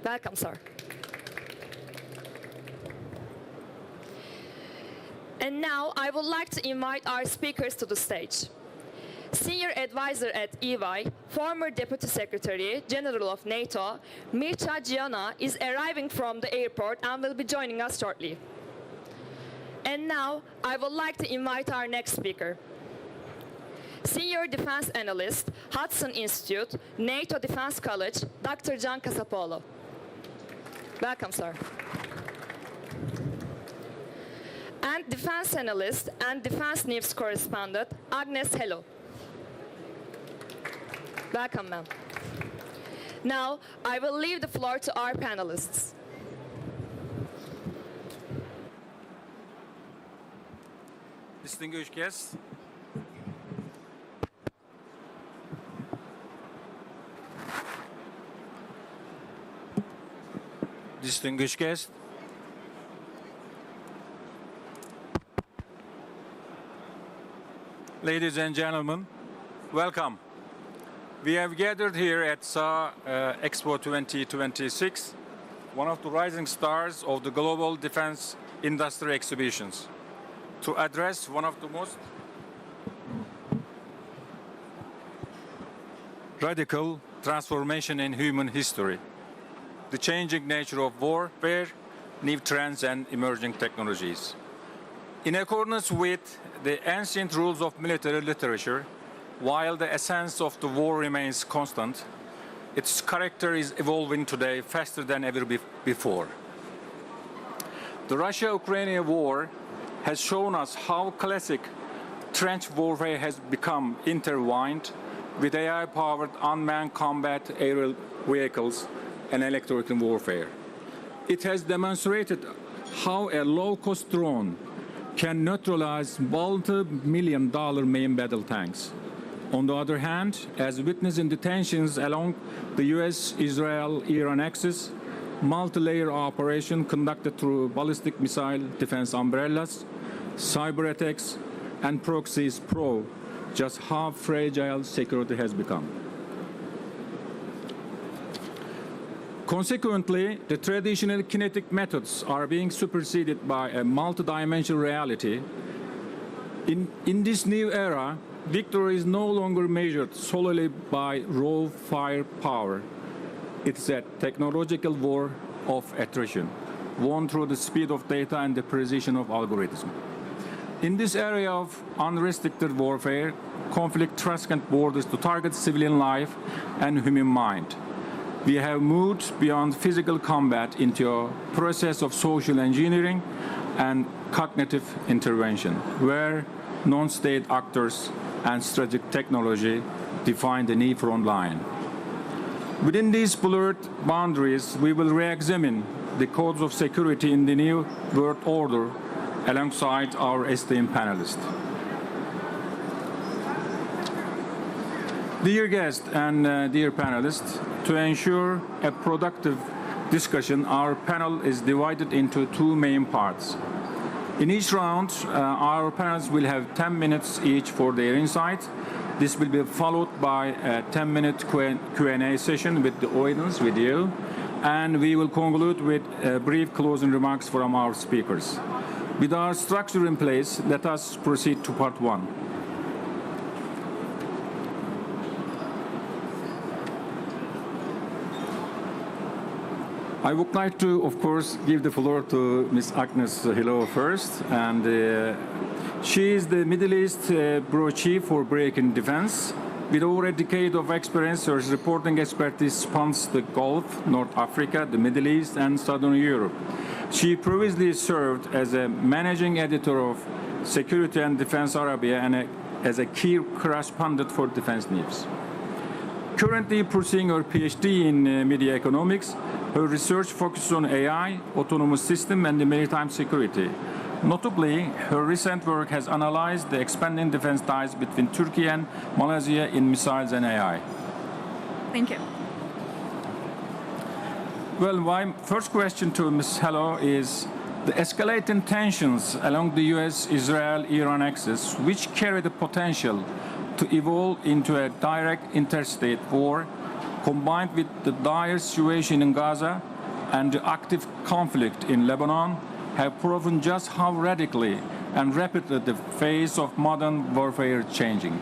Welcome, sir. And now I would like to invite our speakers to the stage. Senior Advisor at EY, former Deputy Secretary General of NATO, Mircea Giana, is arriving from the airport and will be joining us shortly. And now I would like to invite our next speaker. Senior Defense Analyst, Hudson Institute, NATO Defense College, Dr. John Casapuolo. Welcome, sir. And Defense Analyst and Defense News Correspondent, Agnes Hello. Welcome, ma'am. Now, I will leave the floor to our panelists. Distinguished guests, ladies and gentlemen, welcome. We have gathered here at SA Expo 2026, one of the rising stars of the global defense industry exhibitions, to address one of the most radical transformation in human history, the changing nature of warfare, new trends and emerging technologies. In accordance with the ancient rules of military literature, while the essence of the war remains constant, its character is evolving today faster than ever before. The Russia-Ukraine war has shown us how classic trench warfare has become intertwined with AI-powered unmanned combat aerial vehicles and electronic warfare. It has demonstrated how a low-cost drone can neutralize multi-million-dollar main battle tanks. On the other hand, as witnessed in the tensions along the US-Israel-Iran axis, multi-layer operation conducted through ballistic missile defense umbrellas, cyber attacks, and proxies prove just how fragile security has become. Consequently, the traditional kinetic methods are being superseded by a multidimensional reality. In this new era, victory is no longer measured solely by raw firepower. It's a technological war of attrition, won through the speed of data and the precision of algorithm. In this area of unrestricted warfare, conflict transcends borders to target civilian life and human mind. We have moved beyond physical combat into a process of social engineering and cognitive intervention, where non-state actors and strategic technology define the new front line. Within these blurred boundaries, we will re-examine the codes of security in the new world order alongside our esteemed panelists. Dear guests and dear panelists, to ensure a productive discussion, our panel is divided into two main parts. In each round, our panelists will have 10 minutes each for their insight. This will be followed by a 10-minute Q&A session with the audience, with you, and we will conclude with brief closing remarks from our speakers. With our structure in place, let us proceed to part one. I would like to, of course, give the floor to Ms. Agnes Hello first, and she is the Middle East Bureau Chief for Breaking Defense. With over a decade of experience, her reporting expertise spans the Gulf, North Africa, the Middle East, and Southern Europe. She previously served as a managing editor of Security and Defense Arabia and as a key correspondent for Defense News. Currently pursuing her PhD in media economics, her research focuses on AI, autonomous systems, and the maritime security. Notably, her recent work has analyzed the expanding defense ties between Turkey and Malaysia in missiles and AI. Thank you. Well, my first question to Ms. Hello is the escalating tensions along the US-Israel-Iran axis, which carry the potential to evolve into a direct interstate war, combined with the dire situation in Gaza, and the active conflict in Lebanon have proven just how radically and rapidly the face of modern warfare is changing.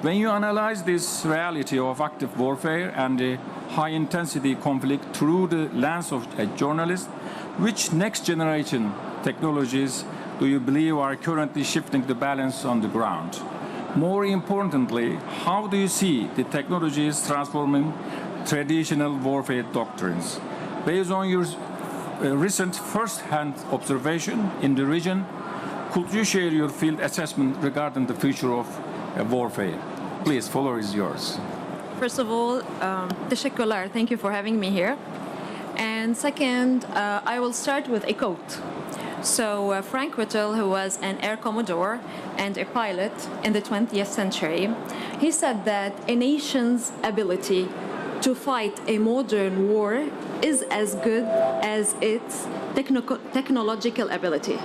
When you analyze this reality of active warfare and the high-intensity conflict through the lens of a journalist, which next-generation technologies do you believe are currently shifting the balance on the ground? More importantly, how do you see the technologies transforming traditional warfare doctrines? Based on your recent first-hand observation in the region, could you share your field assessment regarding the future of warfare? Please, floor is yours. First of all, تشكر, thank you for having me here. And second, I will start with a quote. So Frank Whittle, who was an Air Commodore and a pilot in the 20th century, he said that a nation's ability to fight a modern war is as good as its technological ability.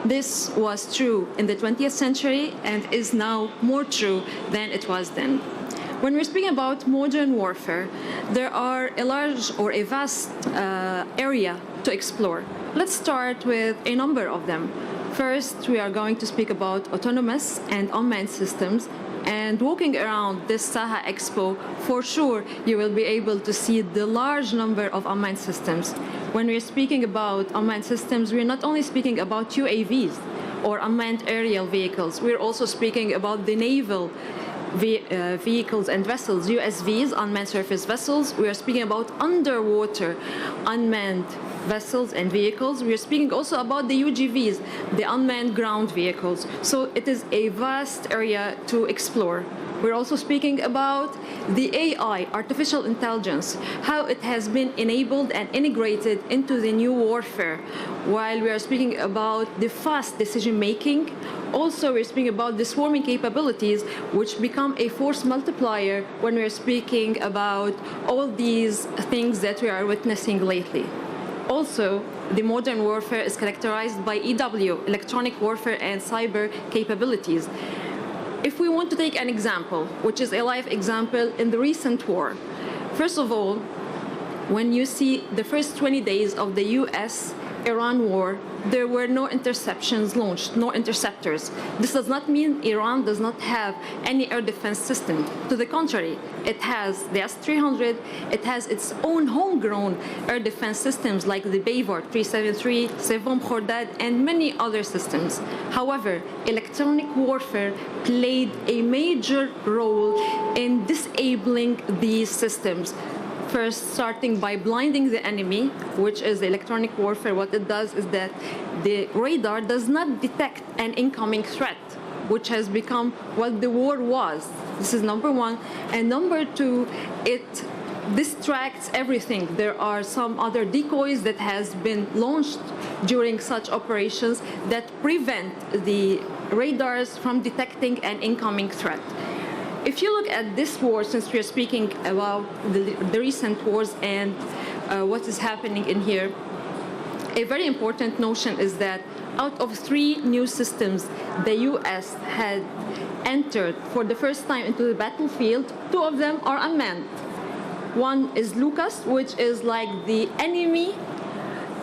This was true in the 20th century and is now more true than it was then. When we're speaking about modern warfare, there are a large or a vast area to explore. Let's start with a number of them. First, we are going to speak about autonomous and unmanned systems. And walking around this Saha Expo, for sure, you will be able to see the large number of unmanned systems. When we're speaking about unmanned systems, we're not only speaking about UAVs or unmanned aerial vehicles, we're also speaking about the naval vehicles and vessels, USVs, unmanned surface vessels. We are speaking about underwater unmanned vessels and vehicles. We are speaking also about the UGVs, the unmanned ground vehicles. So it is a vast area to explore. We're also speaking about the AI, artificial intelligence, how it has been enabled and integrated into the new warfare. While we are speaking about the fast decision making, also we're speaking about the swarming capabilities, which become a force multiplier when we're speaking about all these things that we are witnessing lately. Also, the modern warfare is characterized by EW, electronic warfare and cyber capabilities. If we want to take an example, which is a live example in the recent war, first of all, when you see the first 20 days of the US-Iran war, there were no interceptions launched, no interceptors. This does not mean Iran does not have any air defense system. To the contrary, it has the S-300, it has its own homegrown air defense systems like the Bayvar 373, Sevom Khordad, and many other systems. However, electronic warfare played a major role in disabling these systems. First, starting by blinding the enemy, which is electronic warfare. What it does is that the radar does not detect an incoming threat, which has become what the war was. This is number one. And number two, it distracts everything. There are some other decoys that has been launched during such operations that prevent the radars from detecting an incoming threat. If you look at this war, since we're speaking about the recent wars and what is happening in here, a very important notion is that out of 3 new systems the US had entered for the first time into the battlefield, 2 of them are unmanned. One is Lucas, which is like the enemy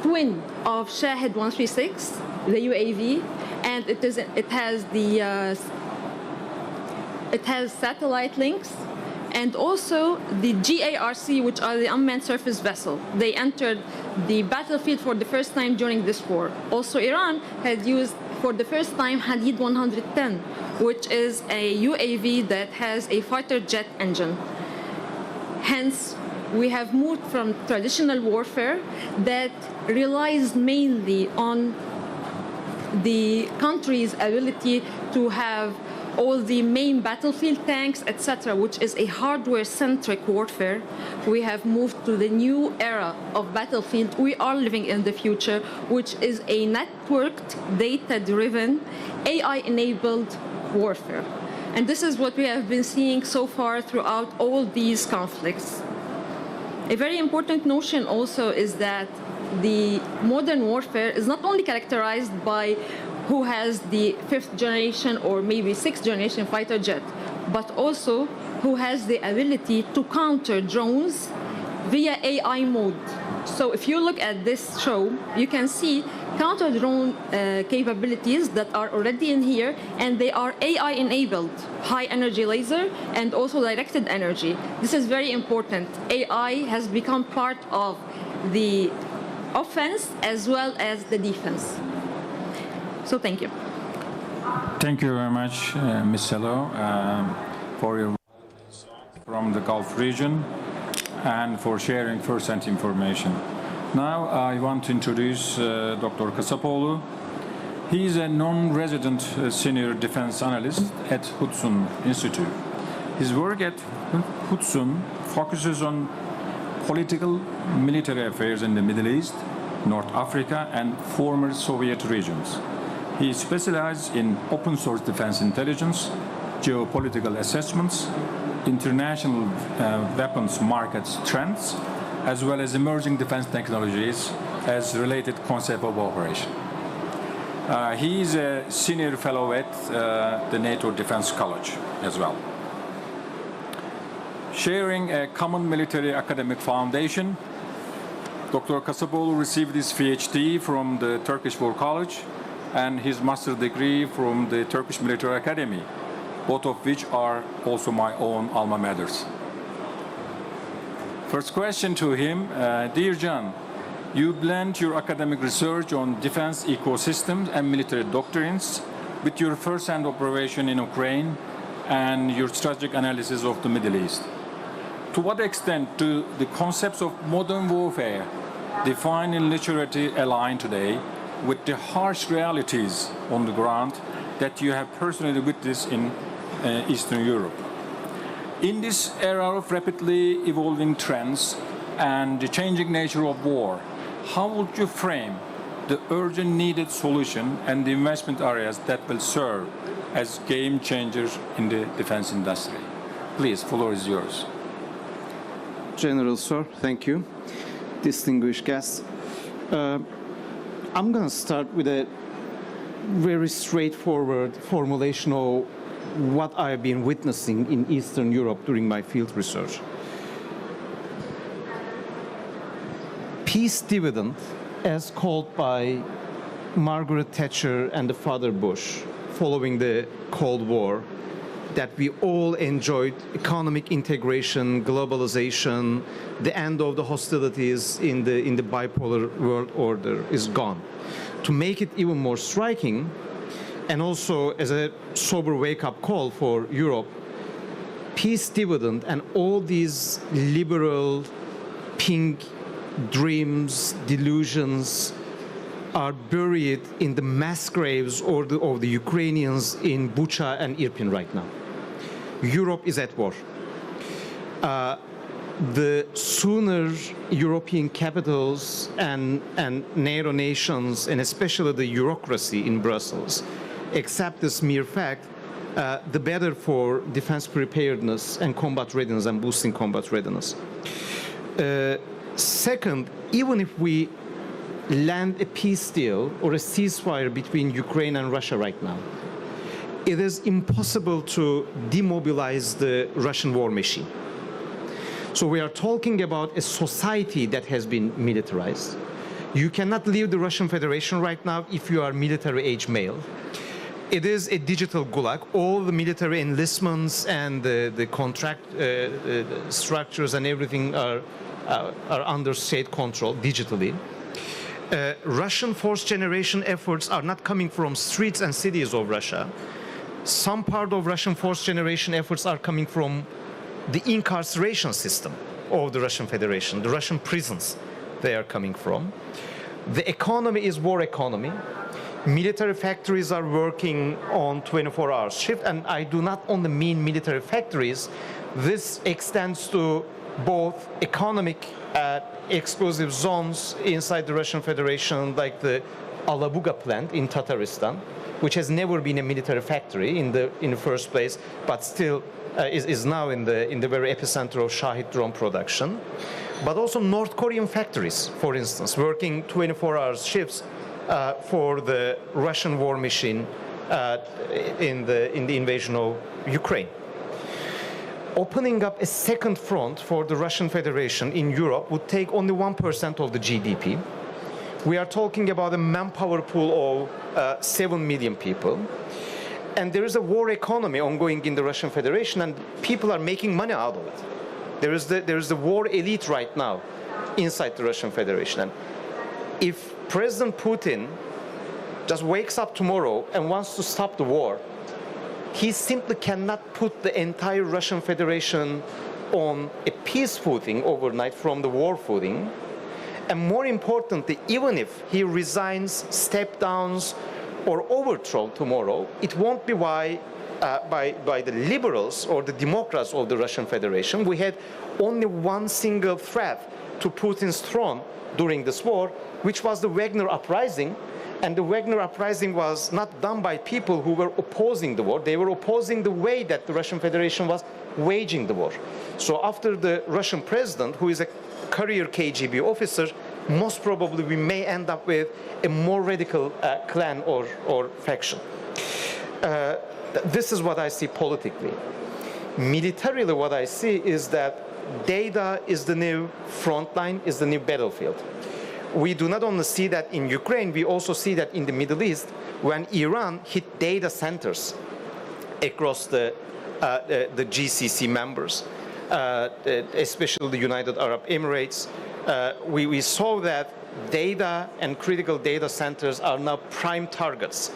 twin of Shahed 136, the UAV, and it has satellite links, and also the GARC, which are the unmanned surface vessel. They entered the battlefield for the first time during this war. Also, Iran had used for the first time Hadid 110, which is a UAV that has a fighter jet engine. Hence, we have moved from traditional warfare that relies mainly on the country's ability to have all the main battlefield tanks, etc., which is a hardware-centric warfare. We have moved to the new era of battlefield we are living in the future, which is a networked, data-driven, AI-enabled warfare. And this is what we have been seeing so far throughout all these conflicts. A very important notion also is that the modern warfare is not only characterized by who has the 5th generation or maybe 6th generation fighter jet, but also who has the ability to counter drones via AI mode. So if you look at this show, you can see counter-drone capabilities that are already in here, and they are AI-enabled, high-energy laser, and also directed energy. This is very important. AI has become part of the offense as well as the defense. So thank you. Thank you very much, Ms. Sello, for your from the Gulf region and for sharing first-hand information. Now I want to introduce Dr. Kasapoğlu. He is a non-resident senior defense analyst at Hudson Institute. His work at Hudson focuses on political military affairs in the Middle East, North Africa, and former Soviet regions. He specializes in open source defense intelligence, geopolitical assessments, international weapons markets trends, as well as emerging defense technologies as related concept of operation. He is a senior fellow at the NATO Defense College as well. Sharing a common military academic foundation, Dr. Kasapoğlu received his PhD from the Turkish War College and his master's degree from the Turkish Military Academy, both of which are also my own alma maters. First question to him, dear John, you blend your academic research on defense ecosystems and military doctrines with your first-hand operation in Ukraine and your strategic analysis of the Middle East. To what extent do the concepts of modern warfare defined in literature align today with the harsh realities on the ground that you have personally witnessed in Eastern Europe? In this era of rapidly evolving trends and the changing nature of war, how would you frame the urgent needed solution and the investment areas that will serve as game changers in the defense industry? Please, floor is yours. General Sir, thank you. Distinguished guests. I'm going to start with a very straightforward formulation of what I've been witnessing in Eastern Europe during my field research. Peace dividend, as called by Margaret Thatcher and the father Bush following the Cold War, that we all enjoyed economic integration, globalization, the end of the hostilities in the bipolar world order is gone. To make it even more striking, and also as a sober wake-up call for Europe, peace dividend and all these liberal pink dreams, delusions are buried in the mass graves of the Ukrainians in Bucha and Irpin right now. Europe is at war. The sooner European capitals and NATO nations, and especially the bureaucracy in Brussels, accept this mere fact, the better for defense preparedness and combat readiness and boosting combat readiness. Second, even if we land a peace deal or a ceasefire between Ukraine and Russia right now, it is impossible to demobilize the Russian war machine. So we are talking about a society that has been militarized. You cannot leave the Russian Federation right now if you are military-age male. It is a digital gulag. All the military enlistments and the contract structures and everything are under state control digitally. Russian force generation efforts are not coming from streets and cities of Russia. Some part of Russian force generation efforts are coming from the incarceration system of the Russian Federation, the Russian prisons they are coming from. The economy is war economy. Military factories are working on 24-hour shift, and I do not only mean military factories. This extends to both economic exclusive zones inside the Russian Federation, like the Alabuga plant in Tatarstan, which has never been a military factory in the first place, but still is now in the very epicenter of Shahid drone production. But also North Korean factories, for instance, working 24-hour shifts for the Russian war machine in the invasion of Ukraine. opening up a second front for the Russian Federation in Europe would take only 1% of the GDP. We are talking about a manpower pool of 7 million people. And there is a war economy ongoing in the Russian Federation, and people are making money out of it. There is the war elite right now inside the Russian Federation. And if President Putin just wakes up tomorrow and wants to stop the war, he simply cannot put the entire Russian Federation on a peace footing overnight from the war footing. And more importantly, even if he resigns, step downs, or overthrow tomorrow, it won't be by the liberals or the Democrats of the Russian Federation. We had only one single threat to Putin's throne during this war, which was the Wagner uprising. And the Wagner uprising was not done by people who were opposing the war. They were opposing the way that the Russian Federation was waging the war. So after the Russian president, who is a career KGB officer, most probably we may end up with a more radical clan or faction. This is what I see politically. Militarily, what I see is that data is the new front line, is the new battlefield. We do not only see that in Ukraine, we also see that in the Middle East, when Iran hit data centers across the GCC members, especially the United Arab Emirates. We saw that data and critical data centers are now prime targets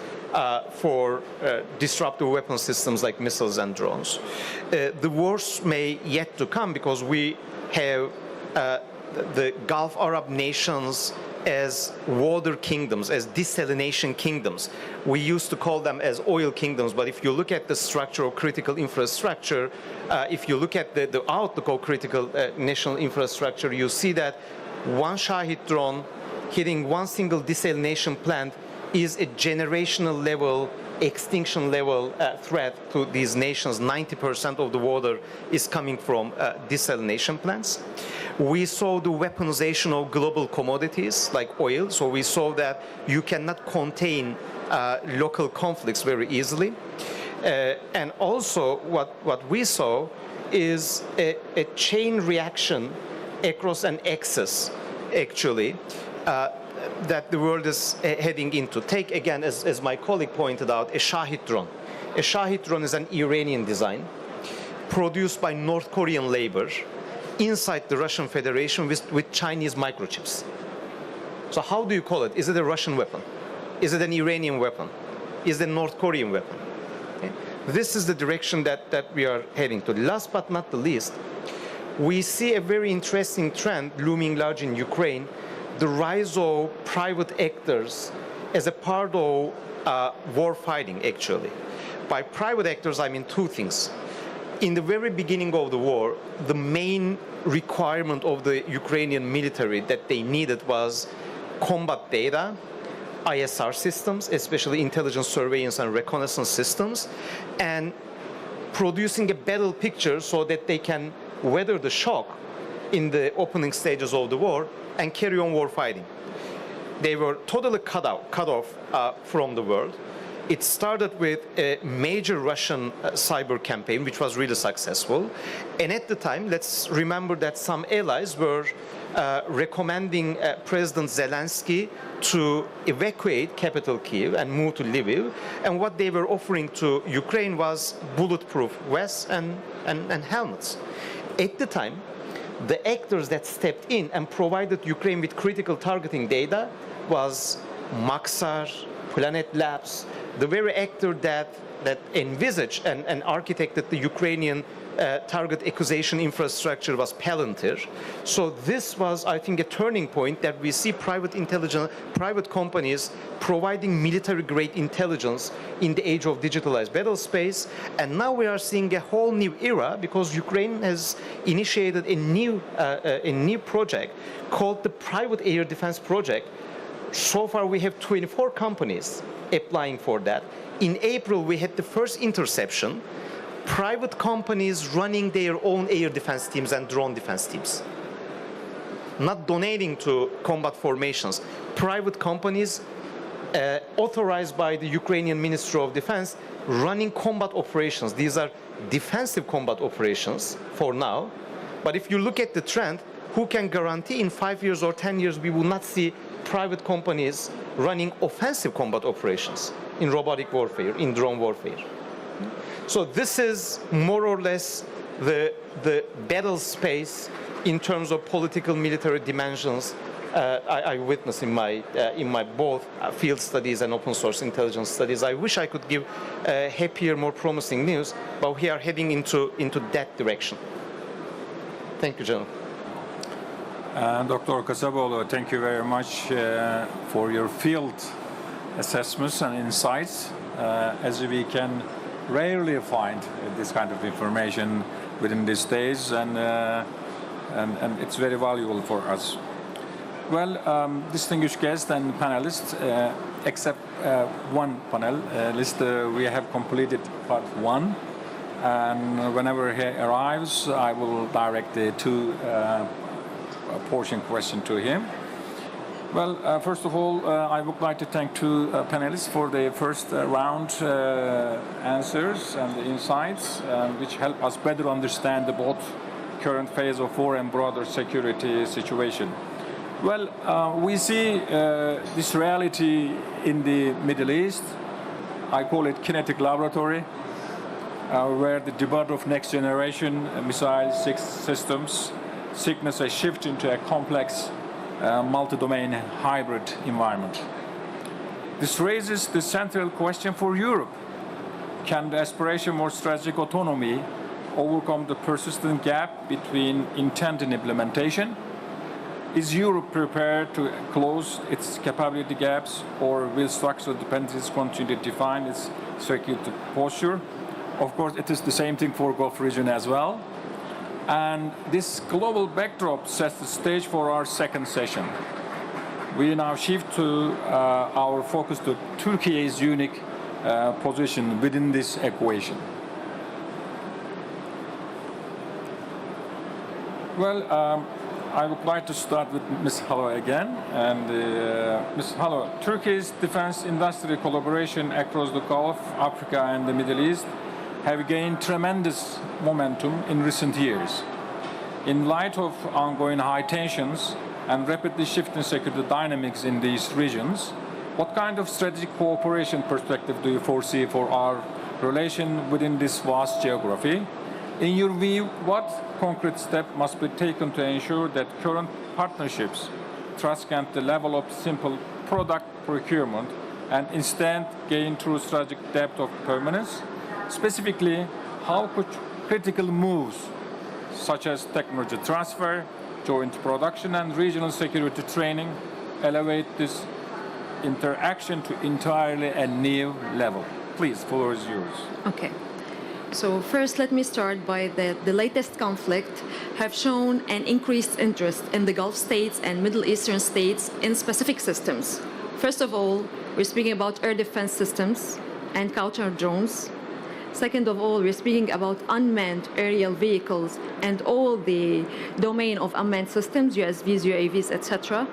for disruptive weapon systems like missiles and drones. The worst may yet to come, because we have the Gulf Arab nations as water kingdoms, as desalination kingdoms. We used to call them as oil kingdoms, but if you look at the structure of critical infrastructure, if you look at the outlook of critical national infrastructure, you see that one Shahid drone hitting one single desalination plant is a generational level, extinction level threat to these nations. 90% of the water is coming from desalination plants. We saw the weaponization of global commodities like oil. So we saw that you cannot contain local conflicts very easily. And also what we saw is a chain reaction across an axis, actually, that the world is heading into. Take again, as my colleague pointed out, a Shahid drone. A Shahid drone is an Iranian design, produced by North Korean labor inside the Russian Federation with Chinese microchips. So how do you call it? Is it a Russian weapon? Is it an Iranian weapon? Is it a North Korean weapon? Okay. This is the direction that we are heading to. Last but not the least, we see a very interesting trend looming large in Ukraine, the rise of private actors as a part of war fighting, actually. By private actors, I mean two things. In the very beginning of the war, the main requirement of the Ukrainian military that they needed was combat data, ISR systems, especially intelligence surveillance and reconnaissance systems, and producing a battle picture so that they can weather the shock in the opening stages of the war and carry on war fighting. They were totally cut off from the world. It started with a major Russian cyber campaign, which was really successful. And at the time, let's remember that some allies were recommending President Zelensky to evacuate capital Kyiv and move to Lviv. And what they were offering to Ukraine was bulletproof vests and helmets. At the time, the actors that stepped in and provided Ukraine with critical targeting data was Maxar, Planet Labs, the very actor that envisaged and architected the Ukrainian target acquisition infrastructure was Palantir. So this was, I think, a turning point that we see private companies providing military-grade intelligence in the age of digitalized battle space. And now we are seeing a whole new era because Ukraine has initiated a new project called the Private Air Defense Project. So far, we have 24 companies applying for that. In April, we had the first interception. Private companies running their own air defense teams and drone defense teams. Not donating to combat formations. Private companies authorized by the Ukrainian Ministry of Defense, running combat operations. These are defensive combat operations for now. But if you look at the trend, who can guarantee in 5 years or 10 years we will not see private companies running offensive combat operations in robotic warfare, in drone warfare? So this is more or less the battle space in terms of political military dimensions I witness in my both field studies and open source intelligence studies. I wish I could give happier, more promising news, but we are heading into that direction. Thank you, General. Dr. Kasaboğlu, thank you very much for your field assessments and insights, as we can rarely find this kind of information within these days, and it's very valuable for us. Well, distinguished guests and panelists, except one panelist, we have completed part 1, and whenever he arrives, I will direct the 2 portion question to him. Well, first of all, I would like to thank 2 panelists for the first round answers and the insights, which help us better understand the both current phase of war and broader security situation. Well, we see this reality in the Middle East. I call it kinetic laboratory, where the debut of next generation missile systems signals a shift into a complex multi-domain hybrid environment. This raises the central question for Europe. Can the aspiration for strategic autonomy overcome the persistent gap between intent and implementation? Is Europe prepared to close its capability gaps, or will structural dependencies continue to define its security posture? Of course, it is the same thing for Gulf region as well. And this global backdrop sets the stage for our second session. We now shift to our focus to Turkey's unique position within this equation. Well, I would like to start with Ms. Halo again. And Ms. Halo, Turkey's defense industry collaboration across the Gulf, Africa, and the Middle East have gained tremendous momentum in recent years. In light of ongoing high tensions and rapidly shifting security dynamics in these regions, what kind of strategic cooperation perspective do you foresee for our relation within this vast geography? In your view, what concrete step must be taken to ensure that current partnerships transcend the level of simple product procurement and instead gain true strategic depth of permanence? Specifically, how could critical moves such as technology transfer, joint production, and regional security training elevate this interaction to entirely a new level? Please, the floor is yours. Okay. So first, let me start by the latest conflict have shown an increased interest in the Gulf states and Middle Eastern states in specific systems. First of all, we're speaking about air defense systems and counter drones. Second of all, we're speaking about unmanned aerial vehicles and all the domain of unmanned systems, USVs, UAVs, etc.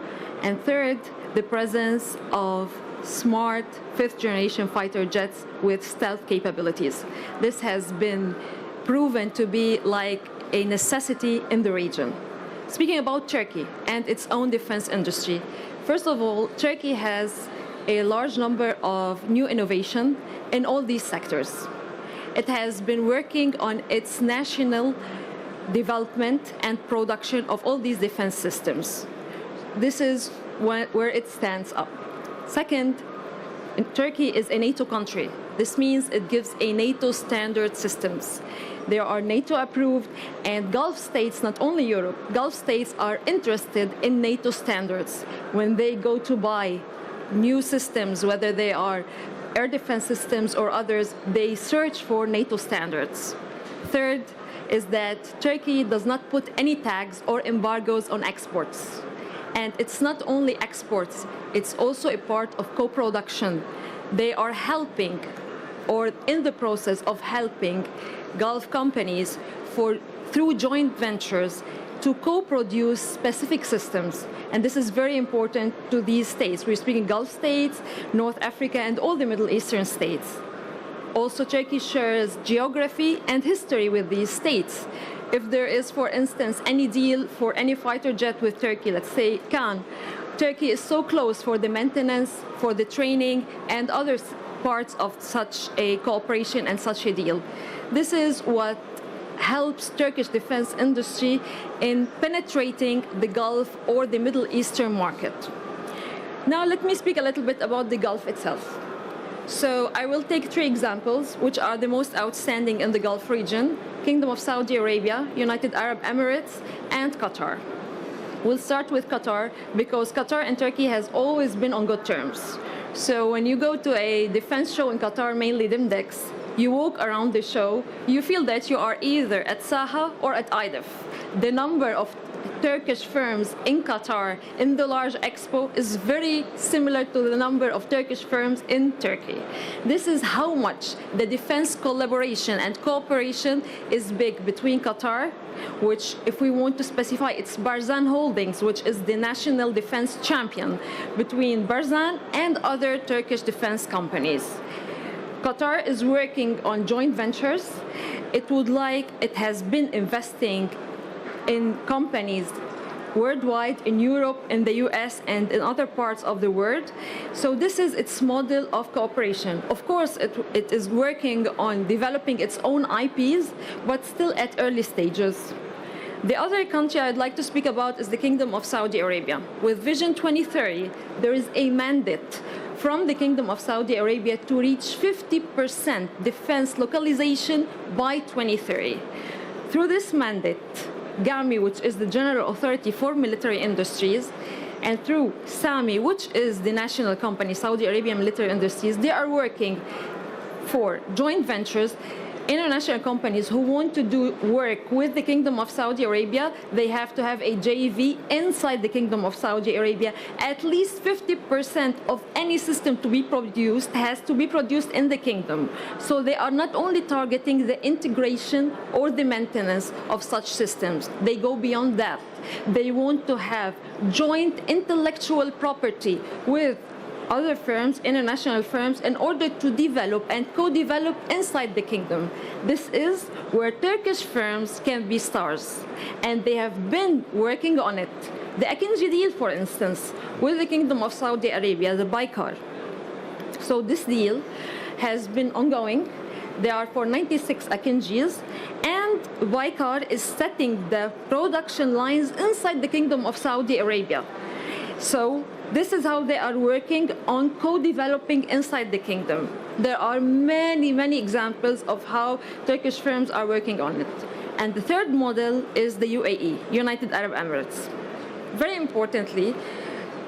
And third, the presence of smart fifth-generation fighter jets with stealth capabilities. This has been proven to be like a necessity in the region. Speaking about Turkey and its own defense industry, first of all, Turkey has a large number of new innovation in all these sectors. It has been working on its national development and production of all these defense systems. This is where it stands up. Second, Turkey is a NATO country. This means it gives a NATO standard systems. They are NATO approved, and Gulf states, not only Europe, Gulf states are interested in NATO standards. When they go to buy new systems, whether they are air defense systems or others, they search for NATO standards. Third is that Turkey does not put any tags or embargoes on exports. And it's not only exports, it's also a part of co-production. They are helping, or in the process of helping, Gulf companies through joint ventures to co-produce specific systems. And this is very important to these states. We're speaking Gulf states, North Africa, and all the Middle Eastern states. Also, Turkey shares geography and history with these states. If there is, for instance, any deal for any fighter jet with Turkey, let's say Khan, Turkey is so close for the maintenance, for the training, and other parts of such a cooperation and such a deal. This is what helps Turkish defense industry in penetrating the Gulf or the Middle Eastern market. Now let me speak a little bit about the Gulf itself. So I will take 3 examples which are the most outstanding in the Gulf region: Kingdom of Saudi Arabia, United Arab Emirates, and Qatar. We'll start with Qatar because Qatar and Turkey has always been on good terms. So when you go to a defense show in Qatar, mainly DIMDEX, you walk around the show, you feel that you are either at Saha or at IDEF. The number of Turkish firms in Qatar in the large expo is very similar to the number of Turkish firms in Turkey. This is how much the defense collaboration and cooperation is big between Qatar, which, if we want to specify, it's Barzan Holdings, which is the national defense champion, between Barzan and other Turkish defense companies. Qatar is working on joint ventures. It has been investing in companies worldwide, in Europe, in the US, and in other parts of the world. So this is its model of cooperation. Of course, it is working on developing its own IPs, but still at early stages. The other country I'd like to speak about is the Kingdom of Saudi Arabia. With Vision 2030, there is a mandate from the Kingdom of Saudi Arabia to reach 50% defense localization by 2030. Through this mandate, GAMI, which is the General Authority for Military Industries, and through SAMI, which is the national company, Saudi Arabian Military Industries, they are working for joint ventures. International companies who want to do work with the Kingdom of Saudi Arabia, they have to have a JV inside the Kingdom of Saudi Arabia. At least 50% of any system to be produced has to be produced in the kingdom. So they are not only targeting the integration or the maintenance of such systems, they go beyond that. They want to have joint intellectual property with other firms, international firms, in order to develop and co-develop inside the kingdom. This is where Turkish firms can be stars, and they have been working on it. The Akinci deal, for instance, with the Kingdom of Saudi Arabia, the Baykar. So this deal has been ongoing. There are for 96 Akinjis, and Baykar is setting the production lines inside the Kingdom of Saudi Arabia. So this is how they are working on co-developing inside the kingdom. There are many, many examples of how Turkish firms are working on it. And the third model is the UAE, United Arab Emirates. Very importantly,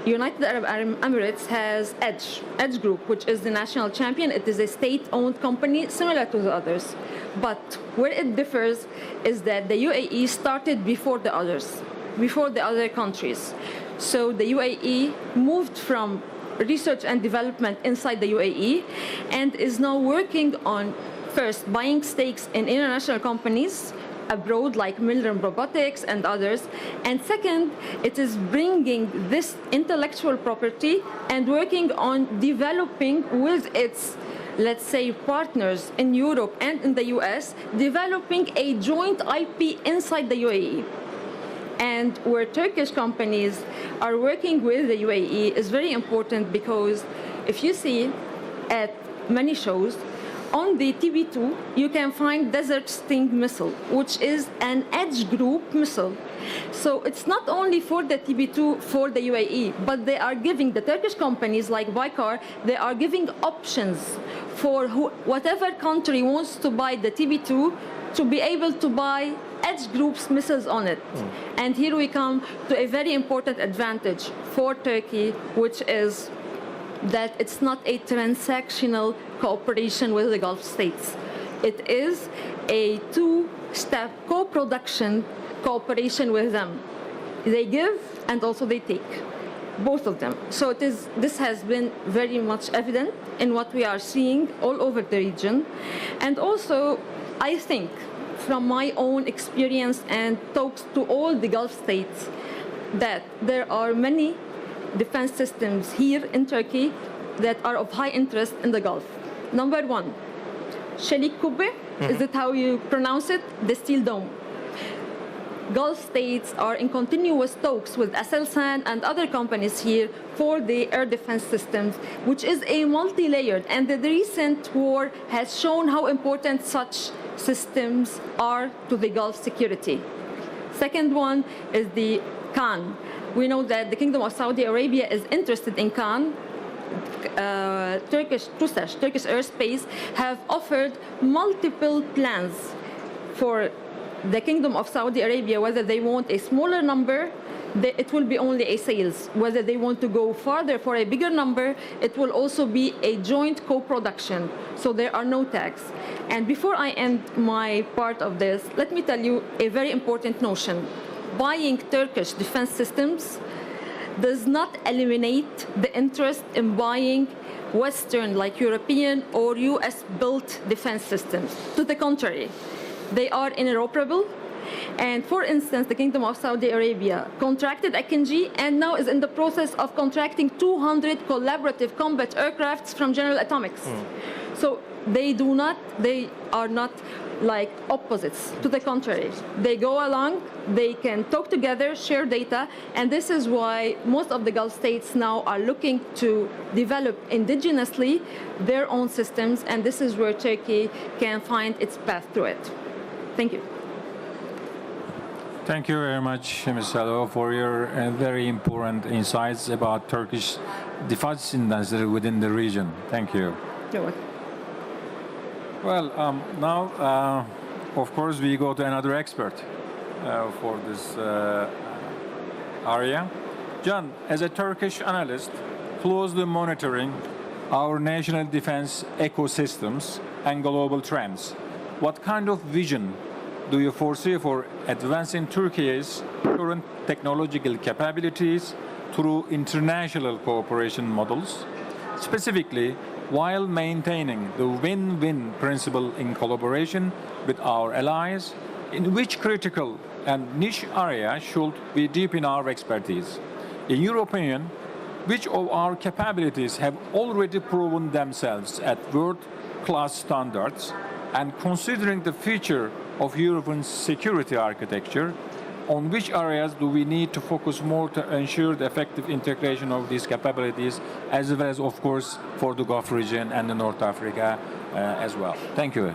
United Arab Emirates has Edge Group, which is the national champion. It is a state-owned company similar to the others. But where it differs is that the UAE started before the others, before the other countries. So the UAE moved from research and development inside the UAE and is now working on, first, buying stakes in international companies abroad like Milram Robotics and others. And second, it is bringing this intellectual property and working on developing with its, let's say, partners in Europe and in the US, developing a joint IP inside the UAE. And where Turkish companies are working with the UAE is very important, because if you see at many shows, on the TB2, you can find Desert Sting missile, which is an Edge Group missile. So it's not only for the TB2 for the UAE, but they are giving the Turkish companies like Baykar, they are giving options for whatever country wants to buy the TB2 to be able to buy Edge Group's missiles on it. And here we come to a very important advantage for Turkey, which is that it's not a transactional cooperation with the Gulf states. It is a two-step co-production cooperation with them. They give and also they take, both of them. So this has been very much evident in what we are seeing all over the region. And also, I think from my own experience and talks to all the Gulf states that there are many defense systems here in Turkey that are of high interest in the Gulf. Number one, Çelik Kubbe, is it how you pronounce it? The steel dome. Gulf states are in continuous talks with Aselsan and other companies here for the air defense systems, which is a multi-layered, and the recent war has shown how important such systems are to the Gulf security. Second one is the Khan. We know that the Kingdom of Saudi Arabia is interested in Khan. Turkish Airspace have offered multiple plans for the Kingdom of Saudi Arabia, whether they want a smaller number, it will be only a sales. Whether they want to go farther for a bigger number, it will also be a joint co-production. So there are no tags. And before I end my part of this, let me tell you a very important notion. Buying Turkish defense systems does not eliminate the interest in buying Western, like European or US-built defense systems. To the contrary, they are interoperable. And for instance, the Kingdom of Saudi Arabia contracted Akinji and now is in the process of contracting 200 collaborative combat aircrafts from General Atomics. So they are not like opposites. To the contrary, they go along, they can talk together, share data, and this is why most of the Gulf states now are looking to develop indigenously their own systems, and this is where Turkey can find its path through it. Thank you. Thank you very much, Ms. Salo, for your very important insights about Turkish defense industry within the region. Thank you. You're welcome. Well, now, of course, we go to another expert for this area. John, as a Turkish analyst, closely monitoring our national defense ecosystems and global trends, what kind of vision do you foresee for advancing Turkey's current technological capabilities through international cooperation models, specifically while maintaining the win-win principle in collaboration with our allies, in which critical and niche area should we deepen our expertise? In your opinion, which of our capabilities have already proven themselves at world-class standards, and considering the future of European security architecture, on which areas do we need to focus more to ensure the effective integration of these capabilities, as well as, of course, for the Gulf region and the North Africa as well? Thank you.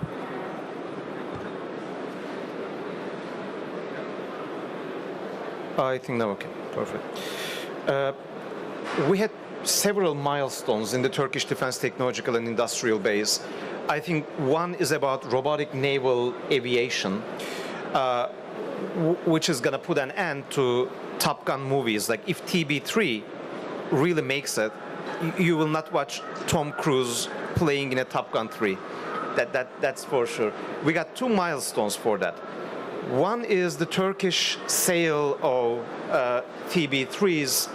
I think now, okay, perfect. We had several milestones in the Turkish defense technological and industrial base. I think one is about robotic naval aviation, which is going to put an end to Top Gun movies. Like if TB3 really makes it, you will not watch Tom Cruise playing in a Top Gun 3. That's for sure. We got two milestones for that. One is the Turkish sale of TB3s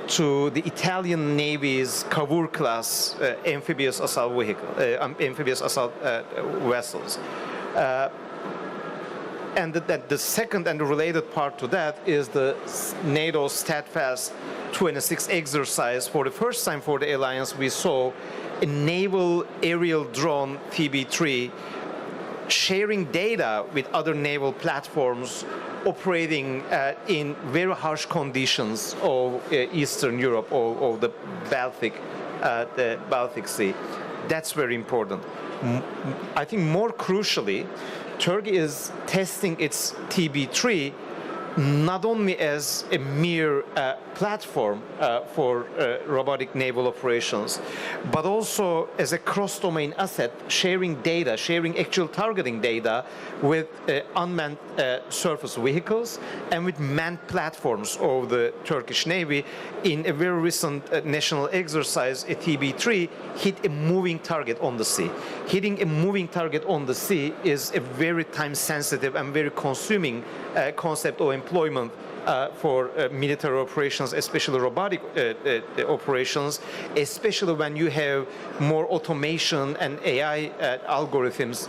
to the Italian Navy's Cavour class amphibious assault vessels. And the second and the related part to that is the NATO Steadfast 26 exercise. For the first time for the alliance, we saw a naval aerial drone TB3 sharing data with other naval platforms operating in very harsh conditions of Eastern Europe or the Baltic Sea. That's very important. I think more crucially, Turkey is testing its TB3 not only as a mere platform for robotic naval operations, but also as a cross-domain asset, sharing data, sharing actual targeting data with unmanned surface vehicles and with manned platforms of the Turkish Navy. In a very recent national exercise, a TB3 hit a moving target on the sea. Hitting a moving target on the sea is a very time-sensitive and very consuming concept of employment for military operations, especially robotic operations, especially when you have more automation and AI algorithms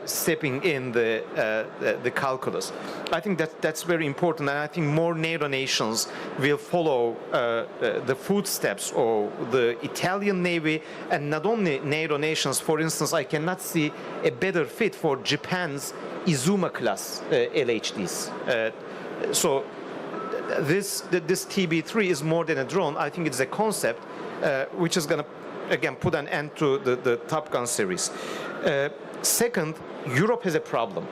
stepping in the calculus. I think that's very important, and I think more NATO nations will follow the footsteps of the Italian Navy, and not only NATO nations. For instance, I cannot see a better fit for Japan's Izuma class LHDs. So this TB3 is more than a drone. I think it's a concept which is going to, again, put an end to the Top Gun series. Second, Europe has a problem.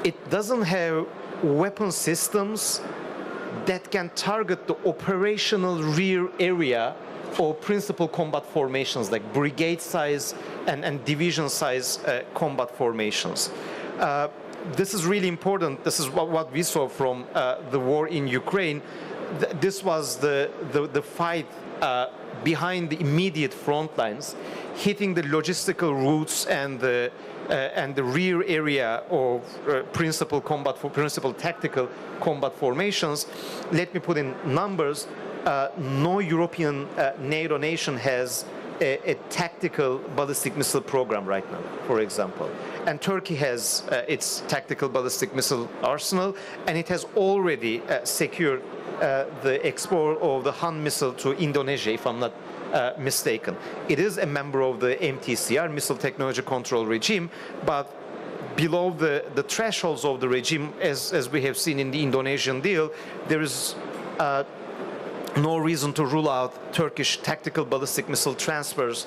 It doesn't have weapon systems that can target the operational rear area or principal combat formations like brigade size and division size combat formations. This is really important. This is what we saw from the war in Ukraine. This was the fight behind the immediate front lines, hitting the logistical routes and the rear area of principal tactical combat formations. Let me put in numbers. No European NATO nation has a tactical ballistic missile program right now, for example. And Turkey has its tactical ballistic missile arsenal, and it has already secured the export of the Han missile to Indonesia, if I'm not mistaken. It is a member of the MTCR, Missile Technology Control Regime, but below the thresholds of the regime, as we have seen in the Indonesian deal, there is no reason to rule out Turkish tactical ballistic missile transfers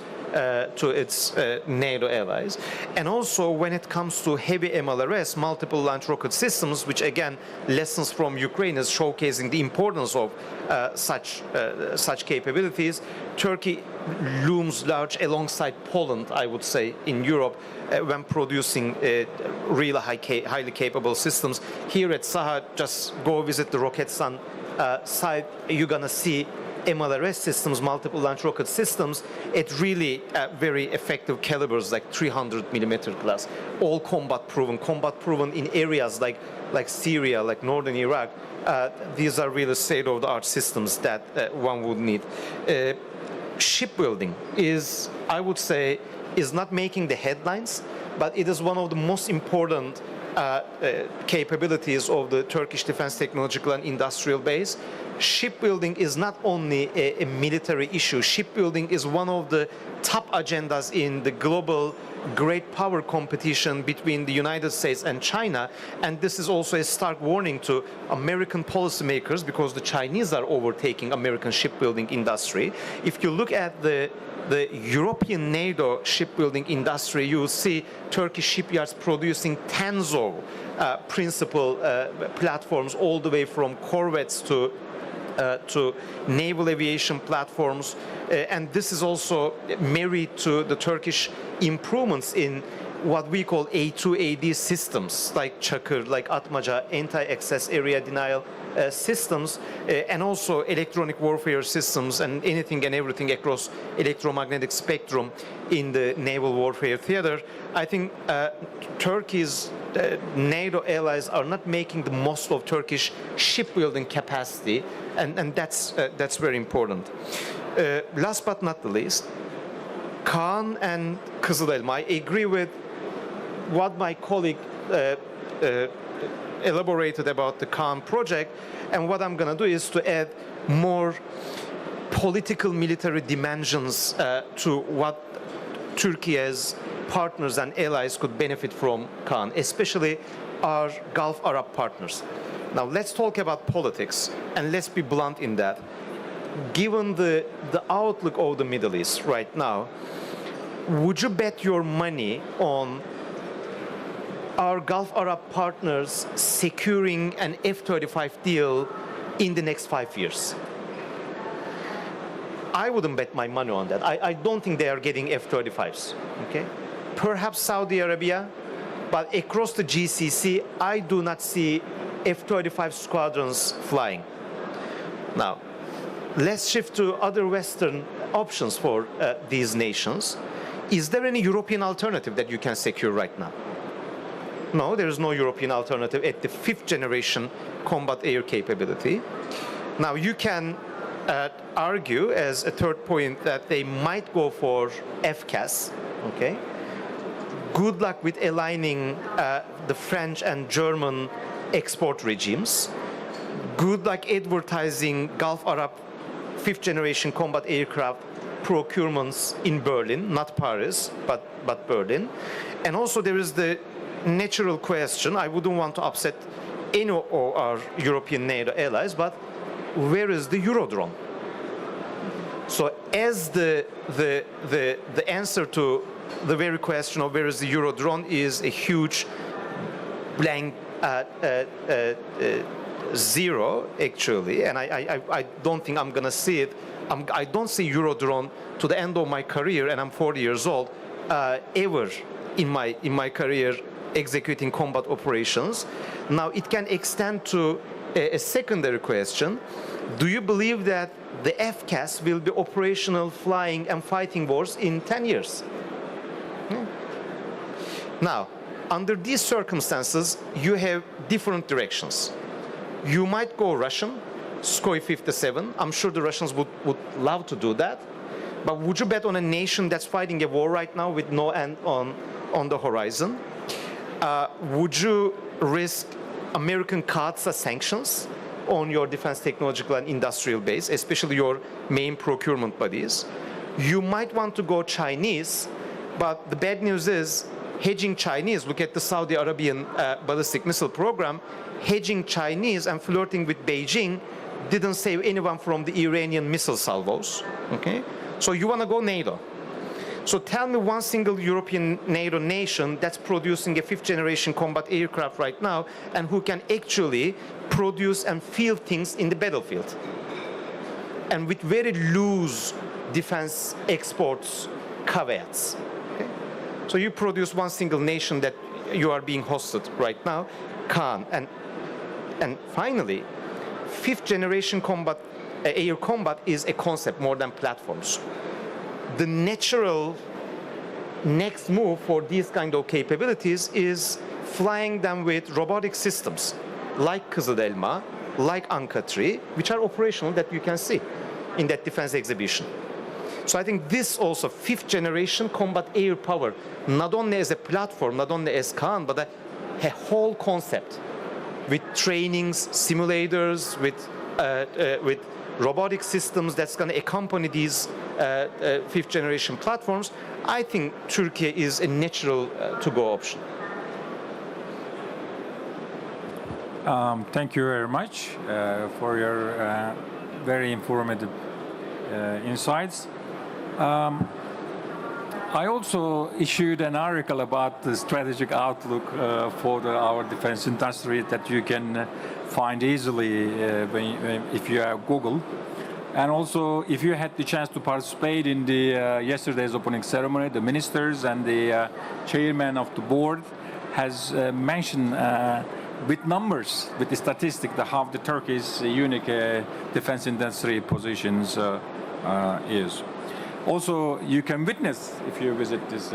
to its NATO allies. And also, when it comes to heavy MLRS, multiple launch rocket systems, which again, lessons from Ukraine is showcasing the importance of such capabilities, Turkey looms large alongside Poland, I would say, in Europe when producing really highly capable systems. Here at Saha, just go visit the Roketsan site, you're going to see MLRS systems, multiple launch rocket systems, at really very effective calibers like 300 millimeter class, all combat proven in areas like Syria, like northern Iraq. These are really state-of-the-art systems that one would need. Shipbuilding is, I would say, is not making the headlines, but it is one of the most important capabilities of the Turkish defense technological and industrial base. Shipbuilding is not only a military issue. Shipbuilding is one of the top agendas in the global great power competition between the United States and China. And this is also a stark warning to American policymakers, because the Chinese are overtaking American shipbuilding industry. If you look at the European NATO shipbuilding industry, you will see Turkish shipyards producing tens of principal platforms, all the way from corvettes to naval aviation platforms. And this is also married to the Turkish improvements in what we call A2AD systems, like Çakır, like Atmaca, anti-access area denial systems, and also electronic warfare systems and anything and everything across electromagnetic spectrum in the naval warfare theater. I think Turkey's NATO allies are not making the most of Turkish shipbuilding capacity, and that's very important. Last but not the least, Kaan and Kızıl Elma. I agree with what my colleague elaborated about the Kaan project, and what I'm going to do is to add more political military dimensions to what Turkey as partners and allies could benefit from Kaan, especially our Gulf Arab partners. Now let's talk about politics, and let's be blunt in that. Given the outlook of the Middle East right now, would you bet your money on our Gulf Arab partners securing an F-35 deal in the next 5 years? I wouldn't bet my money on that. I don't think they are getting F-35s, okay? Perhaps Saudi Arabia, but across the GCC, I do not see F-35 squadrons flying. Now, let's shift to other Western options for these nations. Is there any European alternative that you can secure right now? No, there is no European alternative at the 5th generation combat air capability. Now, you can argue as a third point that they might go for FCAS, okay? Good luck with aligning the French and German export regimes. Good luck advertising Gulf Arab fifth generation combat aircraft procurements in Berlin, not Paris, but Berlin. And also there is the natural question, I wouldn't want to upset any of our European NATO allies, but where is the Eurodrone? So as the answer to the very question of where is the Eurodrone is a huge blank zero, actually, and I don't think I'm going to see it. I don't see Eurodrone to the end of my career, and I'm 40 years old, ever in my career executing combat operations. Now, it can extend to a secondary question. Do you believe that the FCAS will be operational flying and fighting wars in 10 years? Now, under these circumstances, you have different directions. You might go Russian, Sukhoi 57. I'm sure the Russians would love to do that. But would you bet on a nation that's fighting a war right now with no end on the horizon? Would you risk American CAATSA sanctions on your defense technological and industrial base, especially your main procurement bodies? You might want to go Chinese, but the bad news is hedging Chinese. Look at the Saudi Arabian ballistic missile program. Hedging Chinese and flirting with Beijing didn't save anyone from the Iranian missile salvos. Okay? So you want to go NATO. So tell me one single European NATO nation that's producing a fifth generation combat aircraft right now and who can actually produce and field things in the battlefield. And with very loose defense exports caveats. Okay? So you produce one single nation that you are being hosted right now, can't. And finally, fifth generation combat, air combat is a concept more than platforms. The natural next move for these kind of capabilities is flying them with robotic systems like Kızılelma, like Anka-3, which are operational that you can see in that defense exhibition. So I think this also fifth generation combat air power, not only as a platform, not only as Kaan, but a whole concept with trainings, simulators, with robotic systems that's going to accompany these fifth generation platforms. I think Turkey is a natural to-go option. Thank you very much for your very informative insights. I also issued an article about the strategic outlook for our defense industry that you can find easily if you have Google. And also, if you had the chance to participate in the yesterday's opening ceremony, the ministers and the chairman of the board has mentioned with numbers, with the statistic, how the Turkey's unique defense industry positions is. Also, you can witness, if you visit this,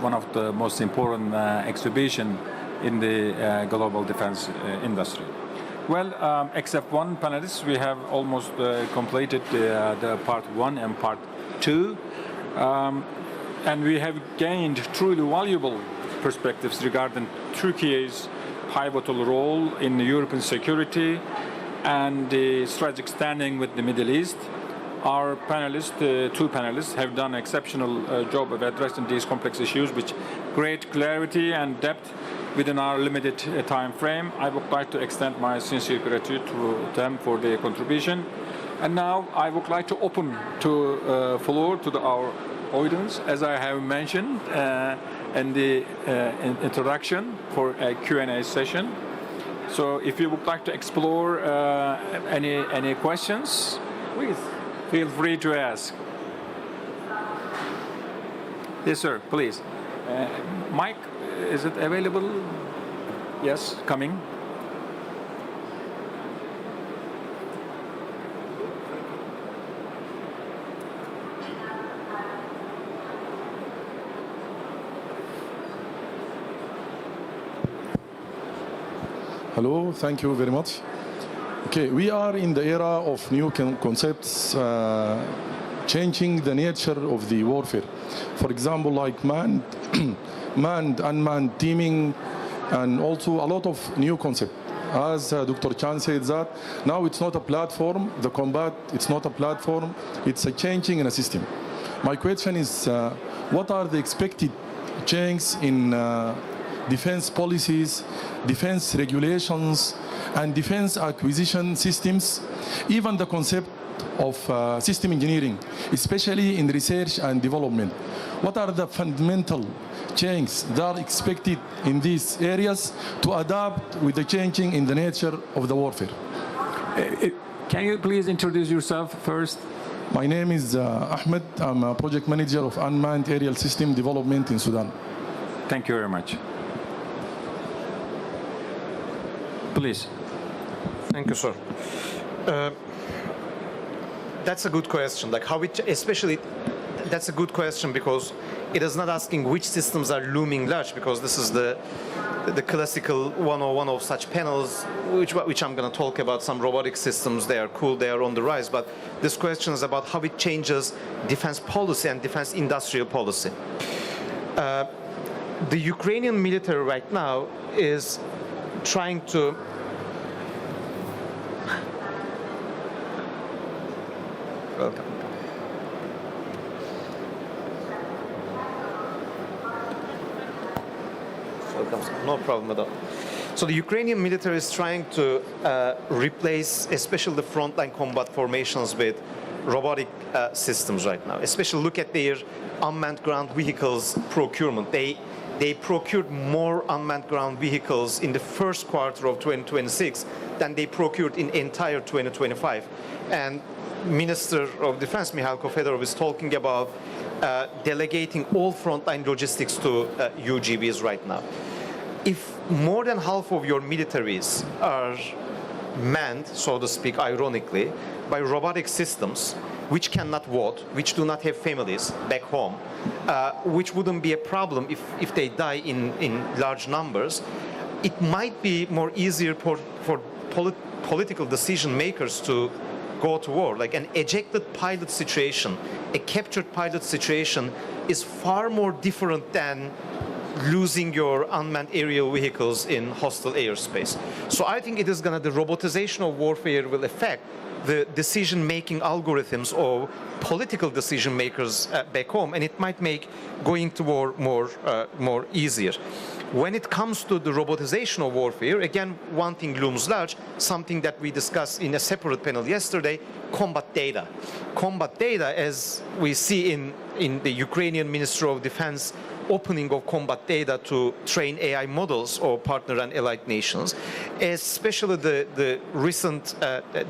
one of the most important exhibition in the global defense industry. Well, except one panelist, we have almost completed the part 1 and part 2. And we have gained truly valuable perspectives regarding Turkey's pivotal role in European security and the strategic standing with the Middle East. Our panelists, two panelists, have done an exceptional job of addressing these complex issues with great clarity and depth within our limited time frame. I would like to extend my sincere gratitude to them for their contribution. And now I would like to open the floor to our audience, as I have mentioned in the introduction, for a Q&A session. So if you would like to explore any questions, please feel free to ask. Yes, sir, please. Mike, is it available? Yes, coming. Hello, thank you very much. Okay, we are in the era of new concepts changing the nature of the warfare. For example, like manned, unmanned teaming, and also a lot of new concepts. As Dr. Chan said that, now it's not a platform, the combat, it's not a platform, it's a changing in a system. My question is, what are the expected changes in defense policies, defense regulations, and defense acquisition systems, even the concept of system engineering, especially in research and development? What are the fundamental changes that are expected in these areas to adapt with the changing in the nature of the warfare? Can you please introduce yourself first? My name is Ahmed. I'm a project manager of unmanned aerial system development in Sudan. Thank you very much. Please. Thank you, sir. That's a good question. Like how it, especially, that's a good question because it is not asking which systems are looming large, because this is the classical 101 of such panels, which I'm going to talk about. Some robotic systems, they are cool, they are on the rise. But this question is about how it changes defense policy and defense industrial policy. The Ukrainian military right now is trying to welcome. No problem at all. So the Ukrainian military is trying to replace, especially the frontline combat formations, with robotic systems right now. Especially look at their unmanned ground vehicles procurement. They procured more unmanned ground vehicles in the first quarter of 2026 than they procured in entire 2025. And Minister of Defense Mikhail Fedorov is talking about delegating all frontline logistics to UGVs right now. If more than half of your militaries are manned, so to speak, ironically, by robotic systems, which cannot vote, which do not have families back home, which wouldn't be a problem if they die in large numbers, it might be more easier for political decision makers to go to war. Like an ejected pilot situation, a captured pilot situation is far more different than losing your unmanned aerial vehicles in hostile airspace. So I think it is the robotization of warfare will affect the decision-making algorithms of political decision makers back home, and it might make going to war more easier. When it comes to the robotization of warfare, again, one thing looms large, something that we discussed in a separate panel yesterday, combat data. Combat data, as we see in the Ukrainian Ministry of Defense opening of combat data to train AI models of partner and allied nations, especially the recent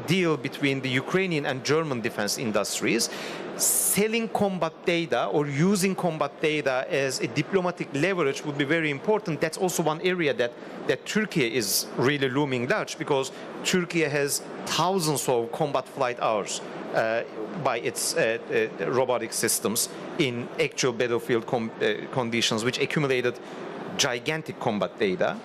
deal between the Ukrainian and German defense industries, selling combat data or using combat data as a diplomatic leverage would be very important. That's also one area that Turkey is really looming large, because Turkey has thousands of combat flight hours by its robotic systems in actual battlefield conditions, which accumulated gigantic combat data.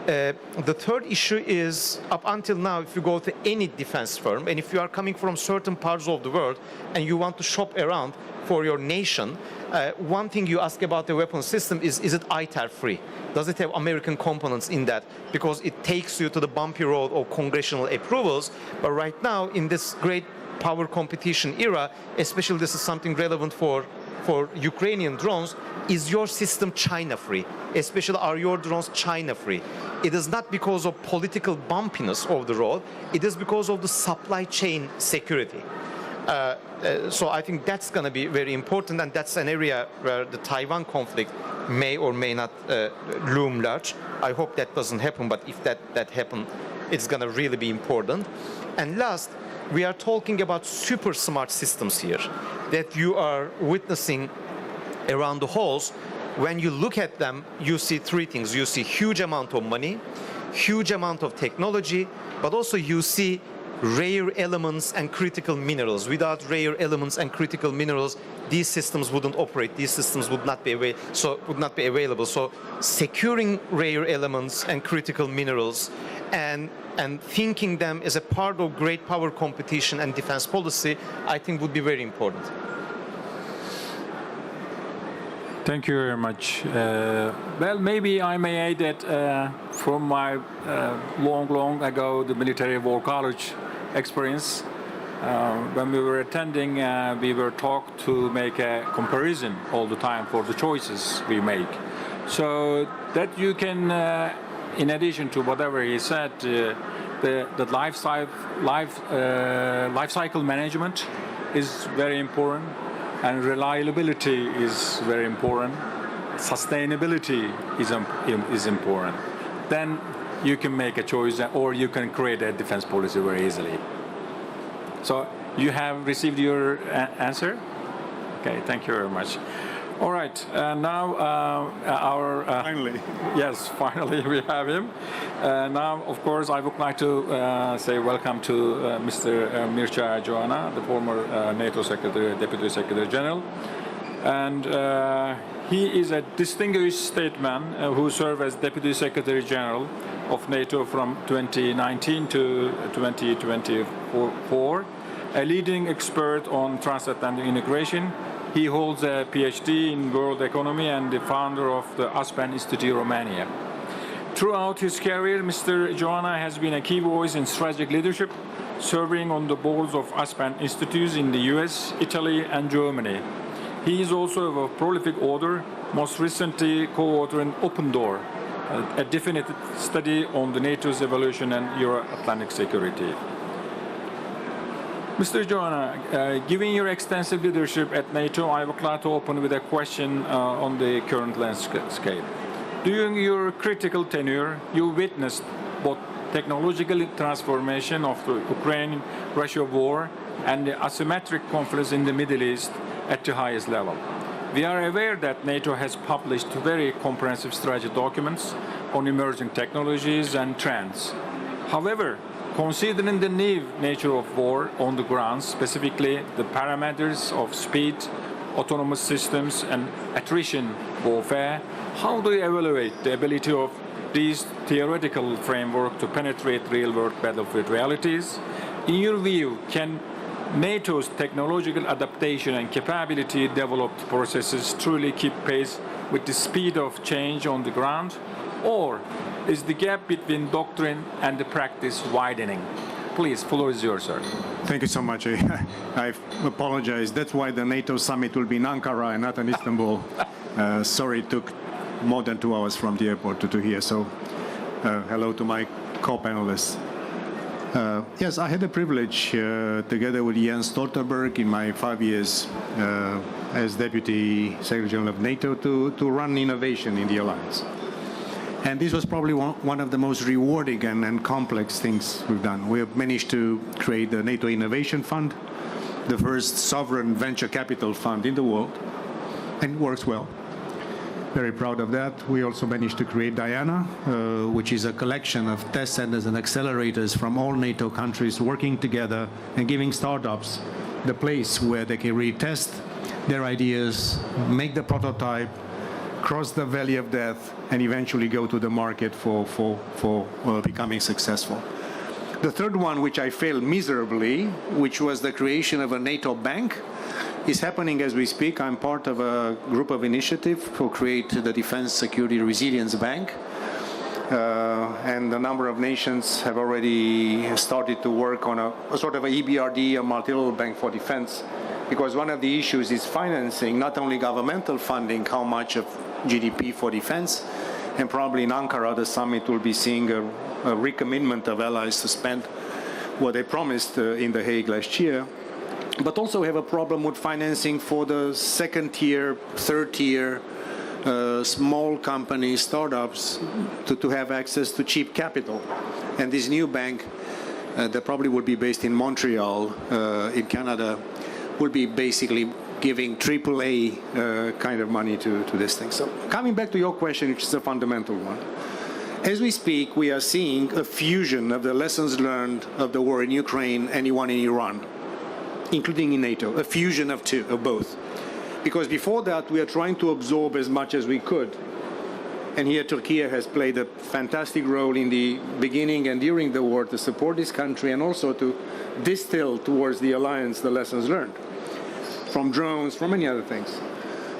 The third issue is, up until now, if you go to any defense firm, and if you are coming from certain parts of the world and you want to shop around for your nation, one thing you ask about the weapon system is it ITAR free? Does it have American components in that? Because it takes you to the bumpy road of congressional approvals. But right now, in this great power competition era, especially this is something relevant for Ukrainian drones, is your system China free? Especially, are your drones China free? It is not because of political bumpiness of the road, it is because of the supply chain security. So I think that's going to be very important, and that's an area where the Taiwan conflict may or may not loom large. I hope that doesn't happen, but if that happens, it's going to really be important. And last, we are talking about super smart systems here that you are witnessing around the halls. When you look at them, you see three things. You see huge amount of money, huge amount of technology, but also you see rare elements and critical minerals. Without rare elements and critical minerals, these systems wouldn't operate. These systems would not be available. So securing rare elements and critical minerals and thinking them as a part of great power competition and defense policy, I think would be very important. Thank you very much. Well, maybe I may add that from my long ago, the military war college experience, when we were attending, we were taught to make a comparison all the time for the choices we make. So that you can, in addition to whatever he said, the life cycle management is very important, and reliability is very important. Sustainability is important. Then you can make a choice, or you can create a defense policy very easily. So you have received your answer? Okay, thank you very much. All right, now our... Finally. Yes, finally we have him. Now, of course, I would like to say welcome to Mr. Mircea Geoana, the former NATO Secretary, Deputy Secretary General. And he is a distinguished statesman who served as Deputy Secretary General of NATO from 2019 to 2024, a leading expert on transatlantic integration. He holds a PhD in world economy and the founder of the Aspen Institute Romania. Throughout his career, Mr. Geoana has been a key voice in strategic leadership, serving on the boards of Aspen Institutes in the US, Italy, and Germany. He is also a prolific author, most recently co-authoring Open Door, a definitive study on the NATO's evolution and Euro-Atlantic security. Mr. Geoana, given your extensive leadership at NATO, I would like to open with a question on the current landscape. During your critical tenure, you witnessed both technological transformation of the Ukraine-Russia war and the asymmetric conflicts in the Middle East at the highest level. We are aware that NATO has published very comprehensive strategy documents on emerging technologies and trends. However, considering the new nature of war on the ground, specifically the parameters of speed, autonomous systems, and attrition warfare, how do you evaluate the ability of these theoretical frameworks to penetrate real-world battlefield realities? In your view, can NATO's technological adaptation and capability developed processes truly keep pace with the speed of change on the ground? Or is the gap between doctrine and the practice widening? Please, floor is yours, sir. Thank you so much. I apologize. That's why the NATO summit will be in Ankara and not in Istanbul. Sorry, it took more than 2 hours from the airport to here. So hello to my co-panelists. Yes, I had the privilege, together with Jens Stoltenberg, in my 5 years as Deputy Secretary General of NATO, to run innovation in the alliance. And this was probably one of the most rewarding and complex things we've done. We have managed to create the NATO Innovation Fund, the first sovereign venture capital fund in the world, and it works well. Very proud of that. We also managed to create Diana, which is a collection of test centers and accelerators from all NATO countries working together and giving startups the place where they can retest their ideas, make the prototype, cross the valley of death, and eventually go to the market for becoming successful. The third one, which I failed miserably, which was the creation of a NATO bank, is happening as we speak. I'm part of a group of initiative to create the Defense Security Resilience Bank. And a number of nations have already started to work on a sort of a EBRD, a multilateral bank for defense, because one of the issues is financing, not only governmental funding, how much of GDP for defense, and probably in Ankara, the summit will be seeing a recommitment of allies to spend what they promised in The Hague last year, but also have a problem with financing for the second tier, third tier, small companies, startups, to have access to cheap capital. And this new bank, that probably will be based in Montreal, in Canada, will be basically giving AAA kind of money to this thing. So coming back to your question, which is a fundamental one. As we speak, we are seeing a fusion of the lessons learned of the war in Ukraine and the one in Iran, including in NATO, a fusion of both. Because before that, we are trying to absorb as much as we could And here Turkey has played a fantastic role in the beginning and during the war to support this country and also to distill towards the alliance the lessons learned from drones, from many other things.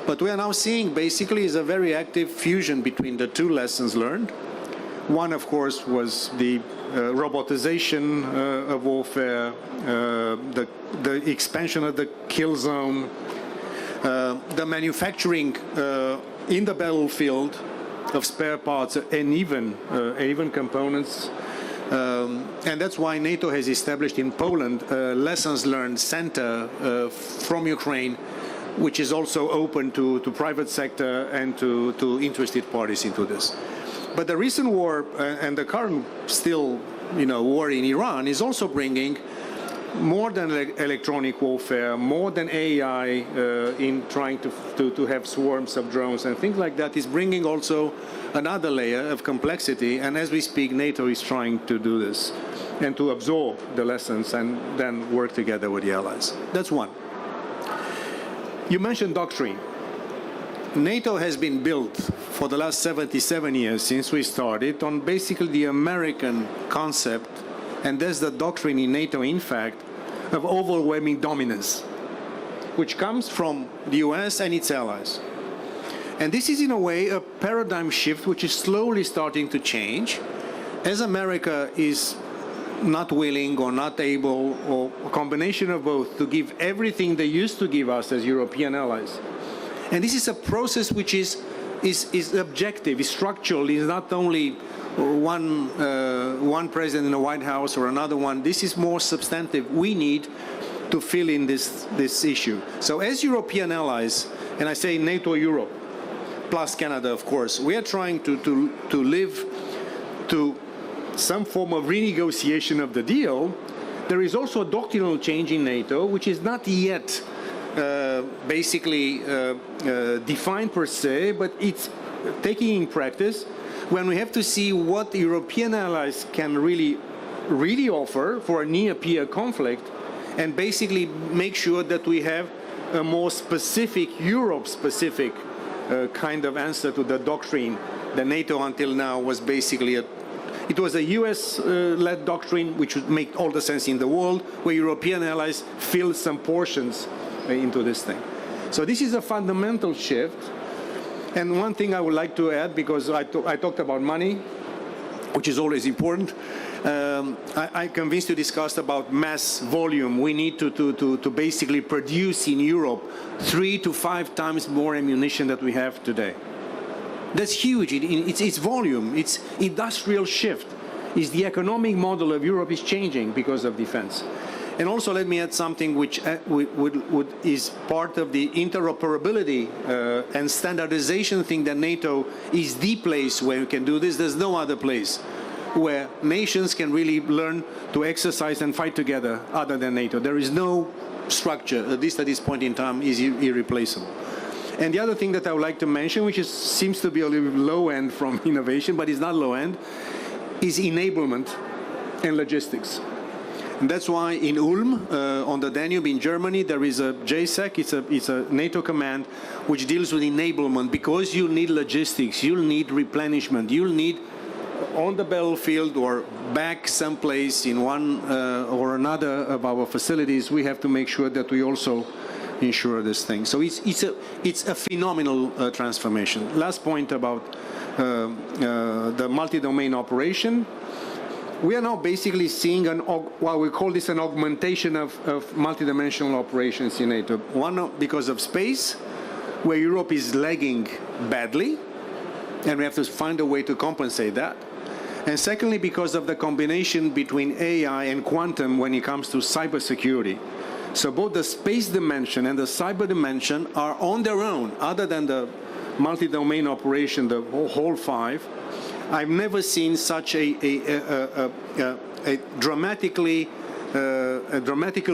But we are now seeing basically is a very active fusion between the two lessons learned. One, of course, was the robotization of warfare, the expansion of the kill zone, the manufacturing in the battlefield of spare parts and even components. And that's why NATO has established in Poland a lessons learned center from Ukraine, which is also open to private sector and to interested parties into this. But the recent war and the current still, war in Iran is also bringing more than electronic warfare, more than AI in trying to have swarms of drones and things like that, is bringing also another layer of complexity. And as we speak, NATO is trying to do this and to absorb the lessons and then work together with the allies. That's one. You mentioned doctrine. NATO has been built for the last 77 years since we started on basically the American concept, and there's the doctrine in NATO, in fact, of overwhelming dominance, which comes from the US and its allies. And this is, in a way, a paradigm shift which is slowly starting to change, as America is not willing or not able, or a combination of both, to give everything they used to give us as European allies. And this is a process which is objective, is structural, is not only one president in the White House or another one. This is more substantive. We need to fill in this issue. So as European allies, and I say NATO Europe, plus Canada, of course, we are trying to live to some form of renegotiation of the deal. There is also a doctrinal change in NATO, which is not yet basically defined per se, but it's taking in practice when we have to see what the European allies can really offer for a near-peer conflict, and basically make sure that we have a more specific, Europe-specific kind of answer to the doctrine. The NATO until now was basically it was a US-led doctrine, which would make all the sense in the world, where European allies fill some portions into this thing. So this is a fundamental shift. And one thing I would like to add, because I talked about money, which is always important. I convinced you discussed about mass volume. We need to basically produce in Europe 3 to 5 times more ammunition that we have today. That's huge. It's volume. It's industrial shift. It's the economic model of Europe is changing because of defense. And also let me add something which is part of the interoperability and standardization thing that NATO is the place where we can do this. There's no other place where nations can really learn to exercise and fight together other than NATO. There is no structure, at least at this point in time, is irreplaceable. And the other thing that I would like to mention, which seems to be a little bit low end from innovation, but is not low end, is enablement and logistics. And that's why in Ulm, on the Danube in Germany, there is a JSAC, it's a NATO command, which deals with enablement, because you'll need logistics, you'll need replenishment, you'll need on the battlefield or back someplace in one or another of our facilities, we have to make sure that we also ensure this thing. So it's a phenomenal transformation. Last point about the multi-domain operation. We are now basically seeing well, we call this an augmentation of multidimensional operations in NATO. One, because of space, where Europe is lagging badly, and we have to find a way to compensate that. And secondly, because of the combination between AI and quantum when it comes to cybersecurity. So both the space dimension and the cyber dimension are on their own, other than the multi-domain operation, the whole 5. I've never seen such a dramatical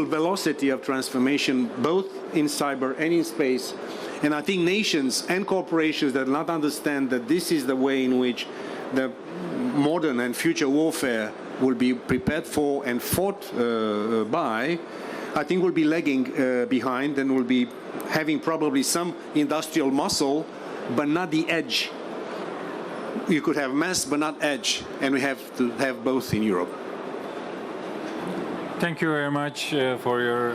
velocity of transformation, both in cyber and in space. And I think nations and corporations that not understand that this is the way in which the modern and future warfare will be prepared for and fought by, I think will be lagging behind and will be having probably some industrial muscle, but not the edge you could have mass but not edge, and we have to have both in Europe. Thank you very much for your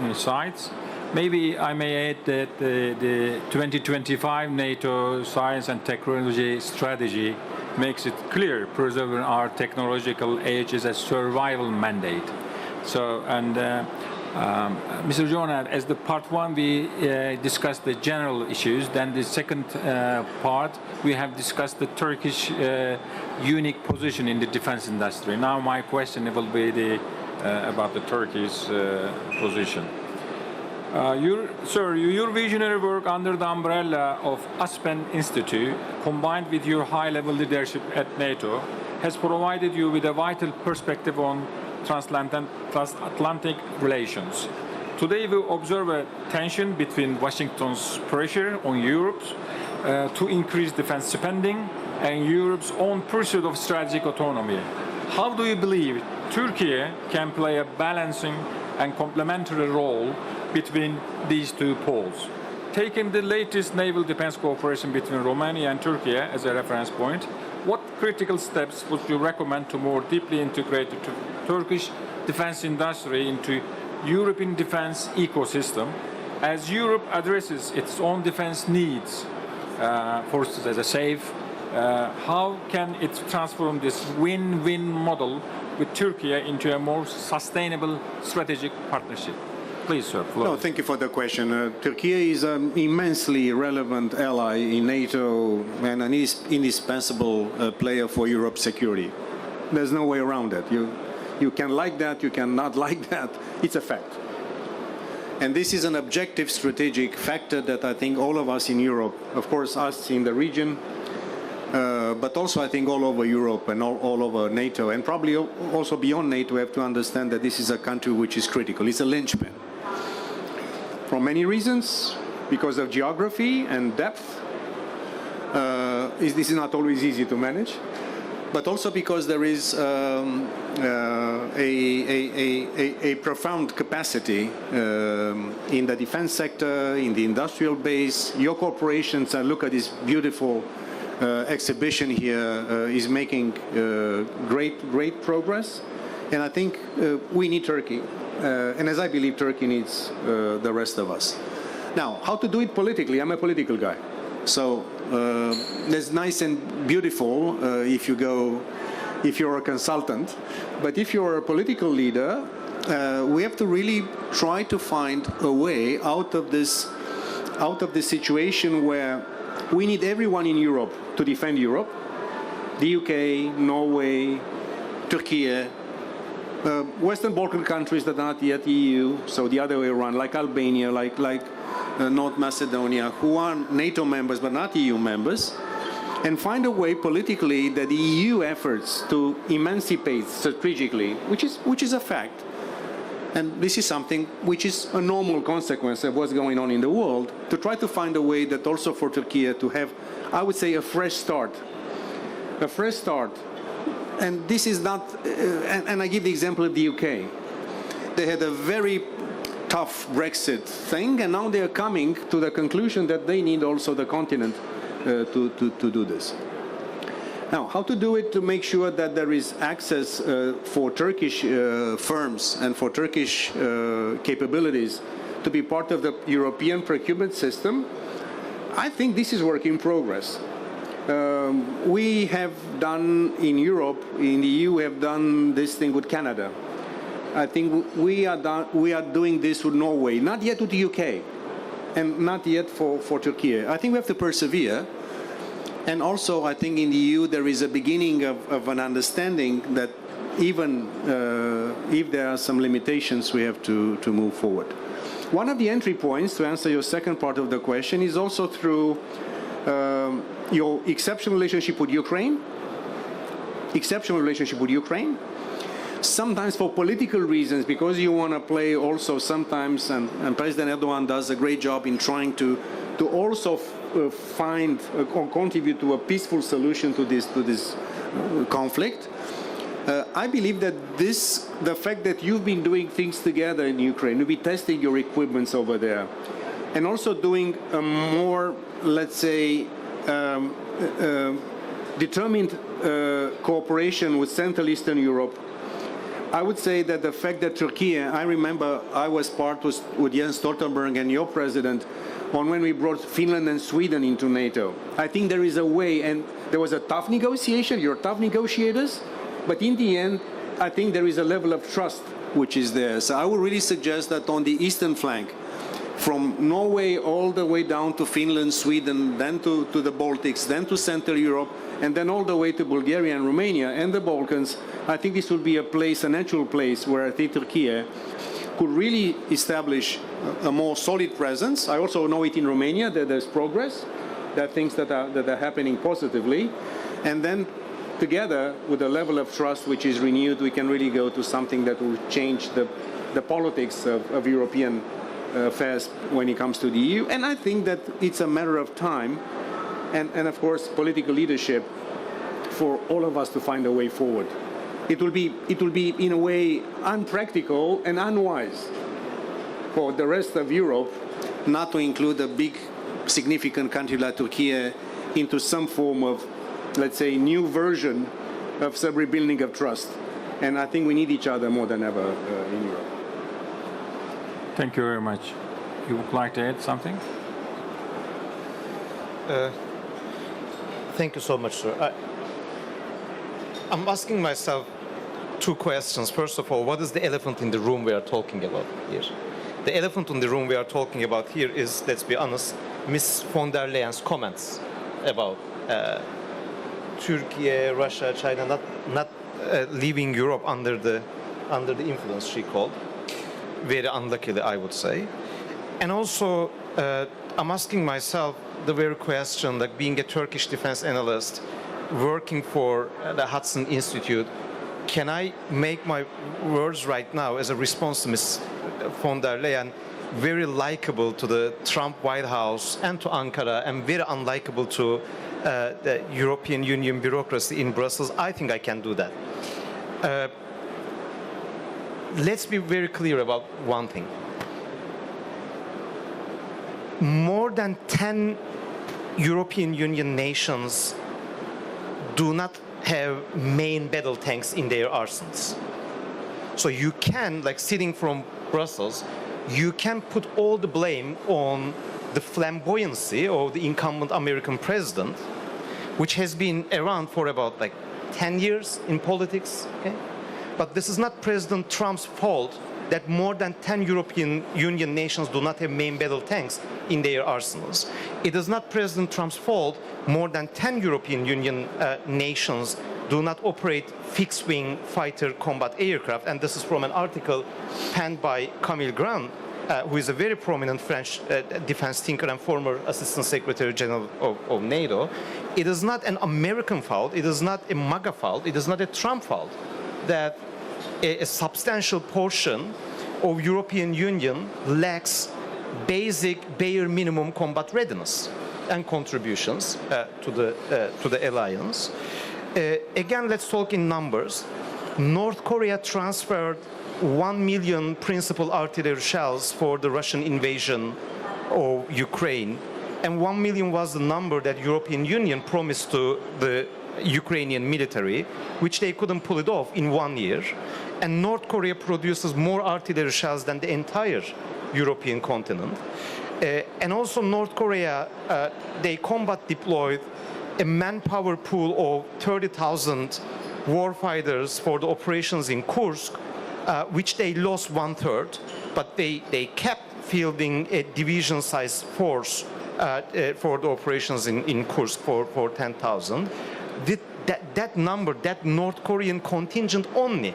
insights. Maybe I may add that the 2025 NATO science and technology strategy makes it clear preserving our technological age is a survival mandate. So, and Mr. Jonah, as the part one, we discussed the general issues. Then the second part, we have discussed the Turkish unique position in the defense industry. Now my question will be about the Turkey's position. Your visionary work under the umbrella of Aspen Institute, combined with your high-level leadership at NATO, has provided you with a vital perspective on transatlantic relations. Today we observe a tension between Washington's pressure on Europe to increase defense spending and Europe's own pursuit of strategic autonomy. How do you believe Turkey can play a balancing and complementary role between these two poles? Taking the latest naval defense cooperation between Romania and Turkey as a reference point, what critical steps would you recommend to more deeply integrate the Turkish defense industry into European defense ecosystem as Europe addresses its own defense needs? For instance, as a safe, how can it transform this win-win model with Turkey into a more sustainable strategic partnership? Please, sir. No, thank you for the question. Turkey is an immensely relevant ally in NATO and an indispensable player for Europe's security. There's no way around it. You can like that, you cannot like that. It's a fact. And this is an objective strategic factor that I think all of us in Europe, of course us in the region, but also I think all over Europe and all over NATO, and probably also beyond NATO, have to understand that this is a country which is critical. It's a linchpin. For many reasons, because of geography and depth, this is not always easy to manage, but also because there is a profound capacity in the defense sector, in the industrial base. Your corporations, look at this beautiful exhibition here, is making great progress, and I think we need Turkey. And as I believe Turkey needs the rest of us. Now, how to do it politically? I'm a political guy. So that's nice and beautiful if you're a consultant. But if you're a political leader, we have to really try to find a way out of this situation where we need everyone in Europe to defend Europe. The UK, Norway, Turkey, Western Balkan countries that are not yet EU, so the other way around, like Albania, like North Macedonia, who are NATO members but not EU members, and find a way politically that the EU efforts to emancipate strategically, which is a fact, and this is something which is a normal consequence of what's going on in the world, to try to find a way that also for Turkey to have, I would say, a fresh start. A fresh start. And this is not, and I give the example of the UK. They had a very tough Brexit thing, and now they are coming to the conclusion that they need also the continent to do this. Now, how to do it to make sure that there is access for Turkish firms and for Turkish capabilities to be part of the European procurement system? I think this is work in progress. We have done in Europe, in the EU, we have done this thing with Canada. I think we are doing this with Norway, not yet with the UK, and not yet for Turkey. I think we have to persevere. And also, I think in the EU there is a beginning of an understanding that even if there are some limitations, we have to move forward. One of the entry points, to answer your second part of the question, is also through your exceptional relationship with Ukraine. Sometimes for political reasons, because you want to play also sometimes, and President Erdogan does a great job in trying to also find or contribute to a peaceful solution to this conflict. I believe that the fact that you've been doing things together in Ukraine, you'll be testing your equipments over there, and also doing a more, let's say, determined cooperation with Central Eastern Europe, I would say that the fact that Turkey, I remember I was part with Jens Stoltenberg and your president on when we brought Finland and Sweden into NATO. I think there is a way, and there was a tough negotiation, you're tough negotiators, but in the end, I think there is a level of trust which is there. So I would really suggest that on the eastern flank, from Norway all the way down to Finland, Sweden, then to the Baltics, then to Central Europe, and then all the way to Bulgaria and Romania and the Balkans, I think this would be a place, a natural place where I think Turkey could really establish a more solid presence. I also know it in Romania that there's progress, there are things that are happening positively, and then together with a level of trust which is renewed, we can really go to something that will change the politics of European affairs when it comes to the EU. And I think that it's a matter of time and of course political leadership for all of us to find a way forward. It will be in a way unpractical and unwise for the rest of Europe not to include a big significant country like Turkey into some form of, let's say, new version of some rebuilding of trust. And I think we need each other more than ever in Europe. Thank you very much. You would like to add something? Thank you so much, sir. I'm asking myself two questions. First of all, what is the elephant in the room we are talking about here? The elephant in the room we are talking about here is, let's be honest, Ms. von der Leyen's comments about Turkey, Russia, China not leaving Europe under the influence, she called. Very unluckily, I would say. And also, I'm asking myself the very question, like being a Turkish defense analyst, working for the Hudson Institute, can I make my words right now as a response to Ms. von der Leyen very likable to the Trump White House and to Ankara, and very unlikable to the European Union bureaucracy in Brussels? I think I can do that. Let's be very clear about one thing. More than 10 European Union nations do not have main battle tanks in their arsenals. So you can, like sitting from Brussels, you can put all the blame on the flamboyancy of the incumbent American president, which has been around for about like 10 years in politics. Okay? But this is not President Trump's fault that more than 10 European Union nations do not have main battle tanks in their arsenals. It is not President Trump's fault more than 10 European Union nations do not operate fixed-wing fighter combat aircraft. And this is from an article penned by Camille Grand, who is a very prominent French defense thinker and former Assistant Secretary General of NATO. It is not an American fault, it is not a MAGA fault, it is not a Trump fault that a substantial portion of European Union lacks basic bare minimum combat readiness and contributions to the alliance. Again, let's talk in numbers. North Korea transferred 1 million principal artillery shells for the Russian invasion of Ukraine, and 1 million was the number that European Union promised to the Ukrainian military, which they couldn't pull it off in 1 year. And North Korea produces more artillery shells than the entire European continent. And also North Korea, they combat deployed a manpower pool of 30,000 warfighters for the operations in Kursk, which they lost 1/3, but they kept fielding a division-sized force for the operations in Kursk for 10,000. That number, that North Korean contingent only,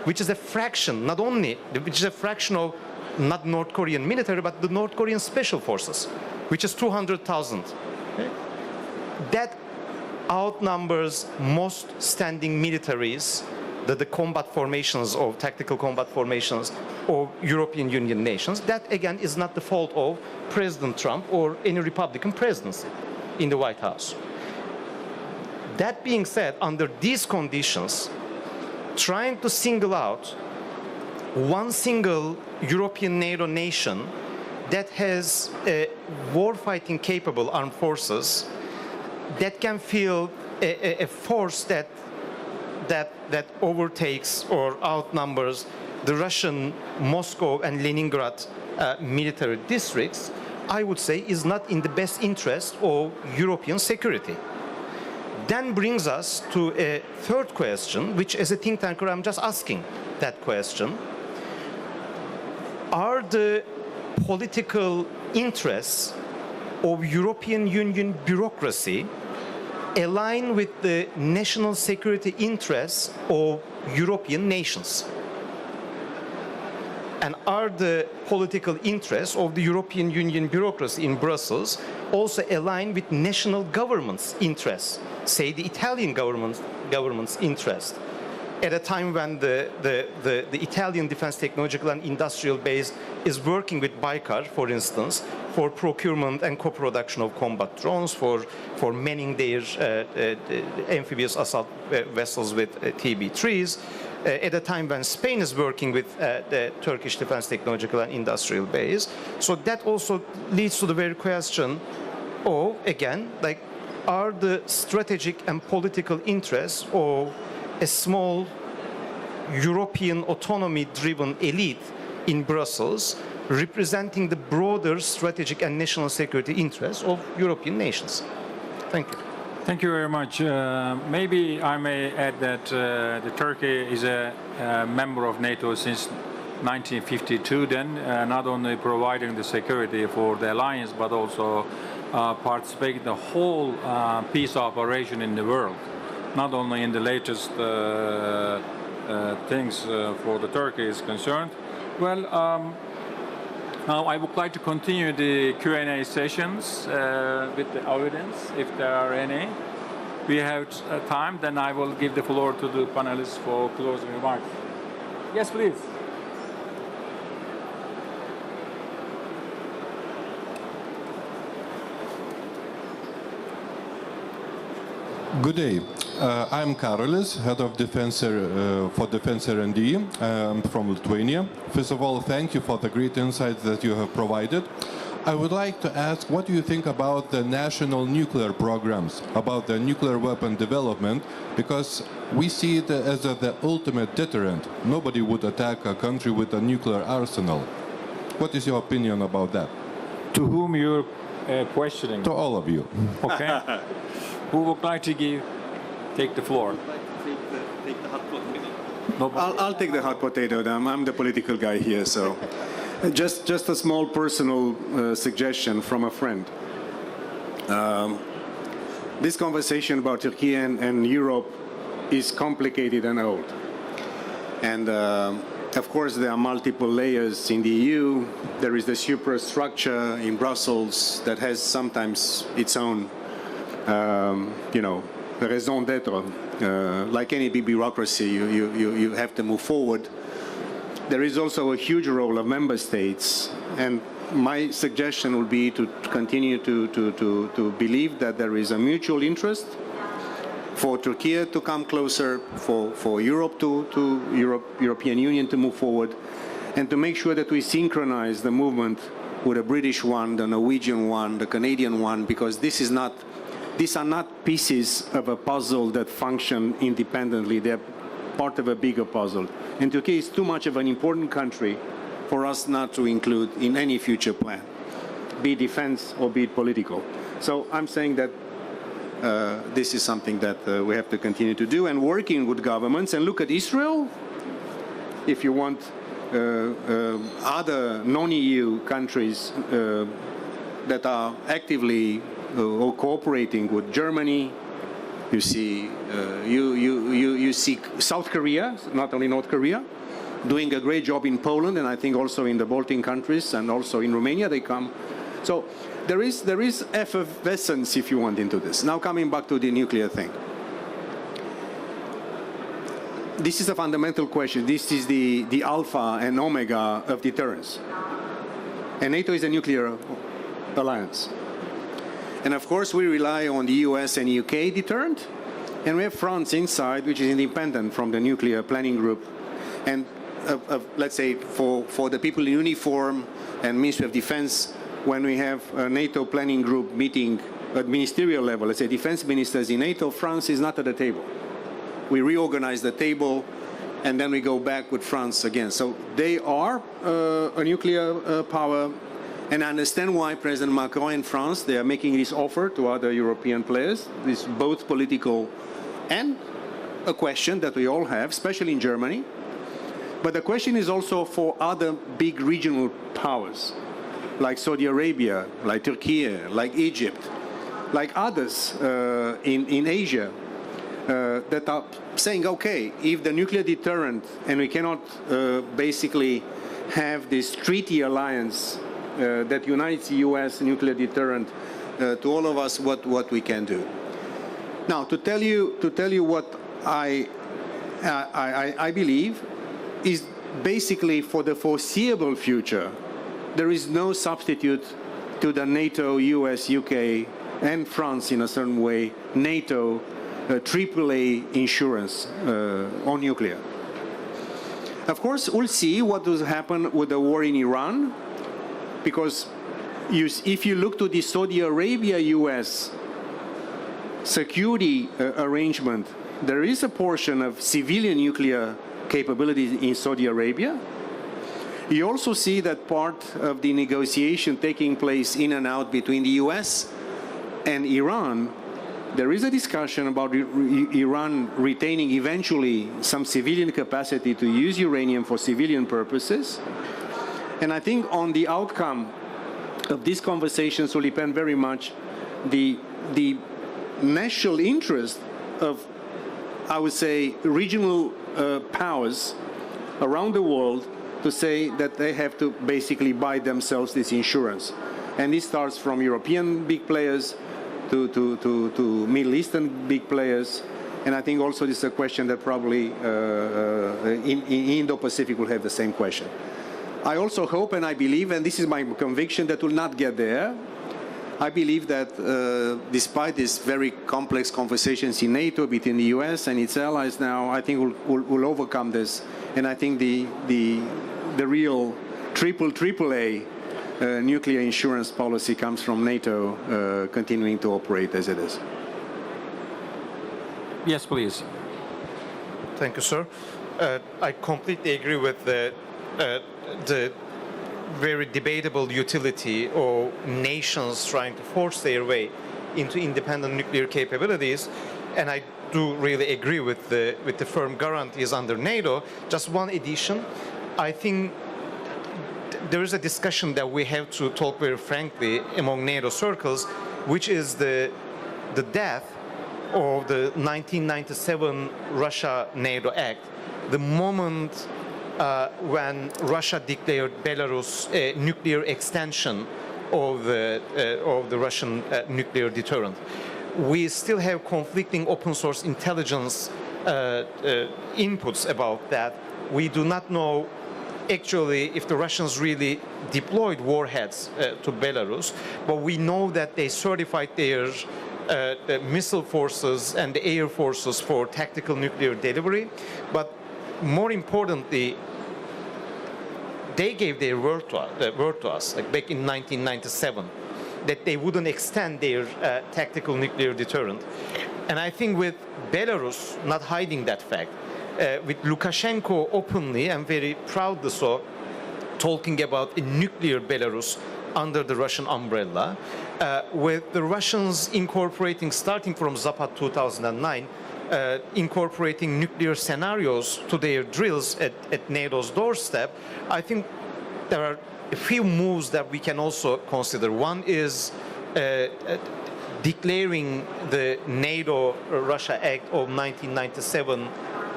which is a fraction, not only, which is a fraction of not North Korean military, but the North Korean special forces, which is 200,000. Okay? That outnumbers most standing militaries, the combat formations of tactical combat formations of European Union nations. That again is not the fault of President Trump or any Republican presidency in the White House. That being said, under these conditions, trying to single out one single European NATO nation that has warfighting capable armed forces that can field a force that overtakes or outnumbers the Russian Moscow and Leningrad military districts, I would say is not in the best interest of European security. Then brings us to a third question, which as a think tanker I'm just asking that question. Are the political interests of European Union bureaucracy aligned with the national security interests of European nations? And are the political interests of the European Union bureaucracy in Brussels also aligned with national governments' interests, say the Italian government's interest? At a time when the Italian defense technological and industrial base is working with Baykar, for instance, for procurement and co-production of combat drones, for manning their amphibious assault vessels with TB3s, at a time when Spain is working with the Turkish defense technological and industrial base. So that also leads to the very question of, again, like, are the strategic and political interests of a small European autonomy-driven elite in Brussels representing the broader strategic and national security interests of European nations? Thank you. Thank you very much. Maybe I may add that Turkey is a member of NATO since 1952 then, not only providing the security for the alliance, but also participating in the whole peace operation in the world, not only in the latest things for the Turkey is concerned. Well, now I would like to continue the Q&A sessions with the audience, if there are any. We have time, then I will give the floor to the panelists for closing remarks. Yes, please. Good day. I'm Karolis, head of Defense for Defense R&D. I'm from Lithuania. First of all, thank you for the great insights that you have provided. I would like to ask, what do you think about the national nuclear programs, about the nuclear weapon development? Because we see it as the ultimate deterrent. Nobody would attack a country with a nuclear arsenal. What is your opinion about that? To whom you're questioning? To all of you. Okay. Who would like to take the floor? Take the hot potato. No, I'll take the hot potato. I'm the political guy here, so just a small personal suggestion from a friend. This conversation about Turkey and Europe is complicated and old, and of course there are multiple layers in the EU. There is the superstructure in Brussels that has sometimes its own raison d'être. Like any big bureaucracy, you have to move forward. There is also a huge role of member states, and my suggestion would be to continue to believe that there is a mutual interest for Turkey to come closer, for Europe European Union to move forward, and to make sure that we synchronize the movement with the British one, the Norwegian one, the Canadian one, because these are not pieces of a puzzle that function independently. They're part of a bigger puzzle. And Turkey is too much of an important country for us not to include in any future plan, be it defense or be it political. So I'm saying that this is something that we have to continue to do, and working with governments. And look at Israel. If you want other non-EU countries that are actively or cooperating with Germany, you see, you see South Korea, not only North Korea, doing a great job in Poland, and I think also in the Baltic countries, and also in Romania they come. So there is effervescence, if you want, into this. Now coming back to the nuclear thing. This is a fundamental question. This is the alpha and omega of deterrence. And NATO is a nuclear alliance. And of course, we rely on the US and UK deterrent, and we have France inside, which is independent from the nuclear planning group. And let's say for the people in uniform and Ministry of Defense, when we have a NATO planning group meeting at ministerial level, let's say defense ministers in NATO, France is not at the table. We reorganize the table, and then we go back with France again. So they are a nuclear power, and I understand why President Macron in France, they are making this offer to other European players. This is both political and a question that we all have, especially in Germany. But the question is also for other big regional powers, like Saudi Arabia, like Turkey, like Egypt, like others in Asia, that are saying, okay, if the nuclear deterrent, and we cannot basically have this treaty alliance that unites the U.S. nuclear deterrent to all of us, what we can do. Now, to tell you what I believe is basically for the foreseeable future, there is no substitute to the NATO, US, UK, and France in a certain way, NATO AAA insurance on nuclear. Of course, we'll see what will happen with the war in Iran, because if you look to the Saudi Arabia-US security arrangement, there is a portion of civilian nuclear capabilities in Saudi Arabia. You also see that part of the negotiation taking place in and out between the US and Iran. There is a discussion about Iran retaining eventually some civilian capacity to use uranium for civilian purposes. And I think on the outcome of these conversations will depend very much the national interest of, I would say, regional powers around the world to say that they have to basically buy themselves this insurance. And this starts from European big players to Middle Eastern big players. And I think also this is a question that probably in Indo-Pacific will have the same question. I also hope and I believe, and this is my conviction, that we'll not get there. I believe that despite these very complex conversations in NATO between the US and its allies now, I think we'll overcome this. And I think the real AAA nuclear insurance policy comes from NATO continuing to operate as it is. Yes, please. Thank you, sir. I completely agree with the very debatable utility of nations trying to force their way into independent nuclear capabilities, and I do really agree with the firm guarantees under NATO. Just one addition, I think there is a discussion that we have to talk very frankly among NATO circles, which is the death of the 1997 Russia-NATO Act, the moment when Russia declared Belarus a nuclear extension of the Russian nuclear deterrent. We still have conflicting open source intelligence inputs about that. We do not know actually if the Russians really deployed warheads to Belarus, but we know that they certified their missile forces and the air forces for tactical nuclear delivery. But more importantly, they gave their word to us, like back in 1997, that they wouldn't extend their tactical nuclear deterrent. And I think with Belarus not hiding that fact, with Lukashenko openly and very proudly so, talking about a nuclear Belarus under the Russian umbrella, with the Russians incorporating, starting from Zapad 2009, incorporating nuclear scenarios to their drills at NATO's doorstep, I think there are a few moves that we can also consider. One is declaring the NATO-Russia Act of 1997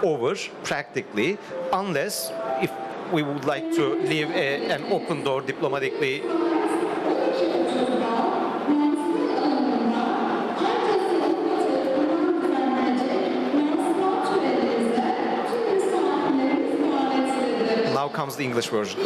over, practically, unless if we would like to leave an open door diplomatically. Now comes the English version.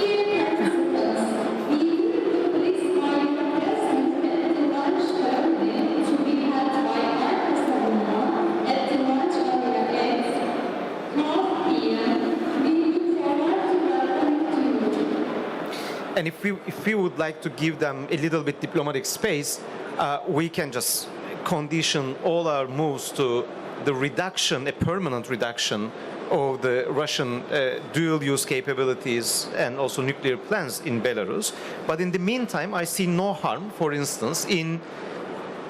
And if we would like to give them a little bit diplomatic space, we can just condition all our moves to the reduction, a permanent reduction of the Russian dual-use capabilities and also nuclear plans in Belarus. But in the meantime, I see no harm, for instance, in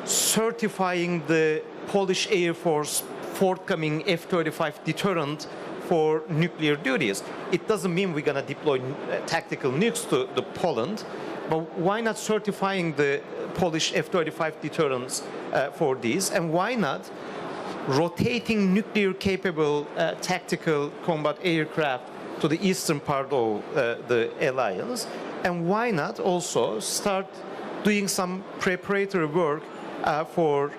certifying the Polish Air Force forthcoming F-35 deterrent for nuclear duties. It doesn't mean we're going to deploy tactical nukes to Poland, but why not certifying the Polish F-35 deterrents for these? And why not rotating nuclear-capable tactical combat aircraft to the eastern part of the alliance? And why not also start doing some preparatory work for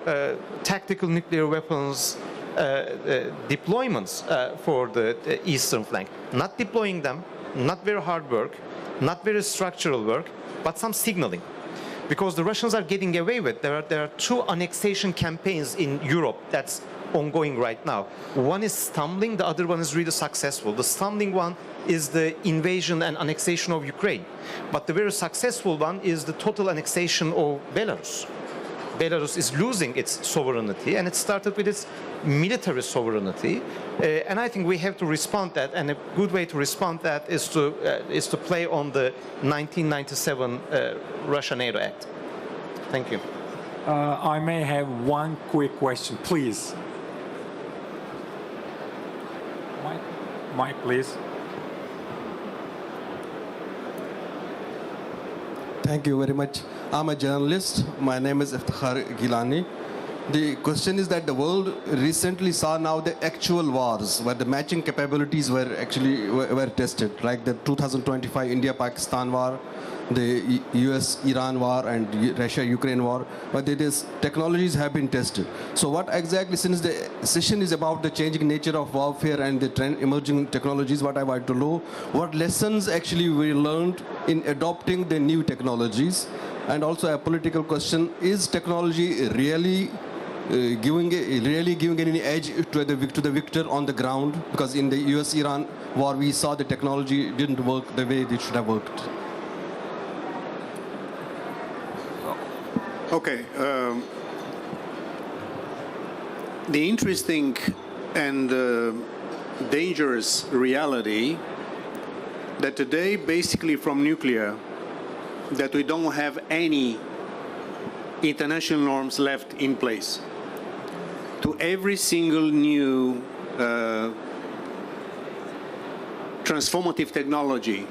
tactical nuclear weapons deployments for the eastern flank? Not deploying them, not very hard work, not very structural work, but some signaling. Because the Russians are getting away with, there are two annexation campaigns in Europe that's ongoing right now. One is stumbling, the other one is really successful. The stumbling one is the invasion and annexation of Ukraine. But the very successful one is the total annexation of Belarus. Belarus is losing its sovereignty, and it started with its military sovereignty. And I think we have to respond that, and a good way to respond that is to play on the 1997 Russia-NATO Act. Thank you. I may have one quick question, please. Mike, please. Thank you very much. I'm a journalist. My name is Iftikhar Gilani. The question is that the world recently saw now the actual wars where the matching capabilities were actually were tested, like the 2025 India-Pakistan war, the US-Iran war, and Russia-Ukraine war, but these technologies have been tested. So what exactly, since the session is about the changing nature of warfare and the emerging technologies, what I want to know, what lessons actually we learned in adopting the new technologies? And also a political question, is technology really giving any edge to the victor on the ground? Because in the US-Iran war, we saw the technology didn't work the way it should have worked. Okay. The interesting and dangerous reality that today, basically from nuclear, that we don't have any international norms left in place. To every single new transformative technology,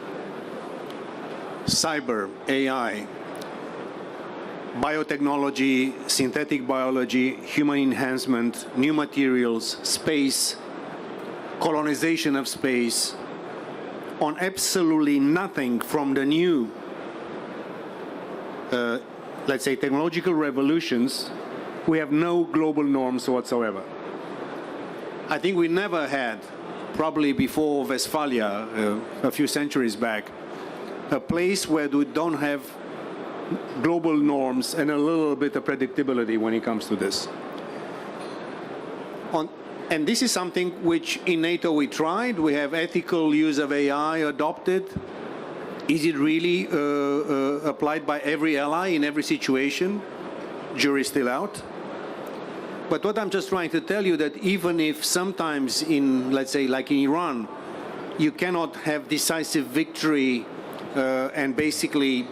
cyber, AI, biotechnology, synthetic biology, human enhancement, new materials, space, colonization of space, on absolutely nothing from the new let's say, technological revolutions, we have no global norms whatsoever. I think we never had, probably before Westphalia, a few centuries back, a place where we don't have global norms and a little bit of predictability when it comes to this. And this is something which in NATO we tried. We have ethical use of AI adopted. Is it really applied by every ally in every situation? Jury's still out. But what I'm just trying to tell you that even if sometimes in, let's say, like in Iran, you cannot have decisive victory and basically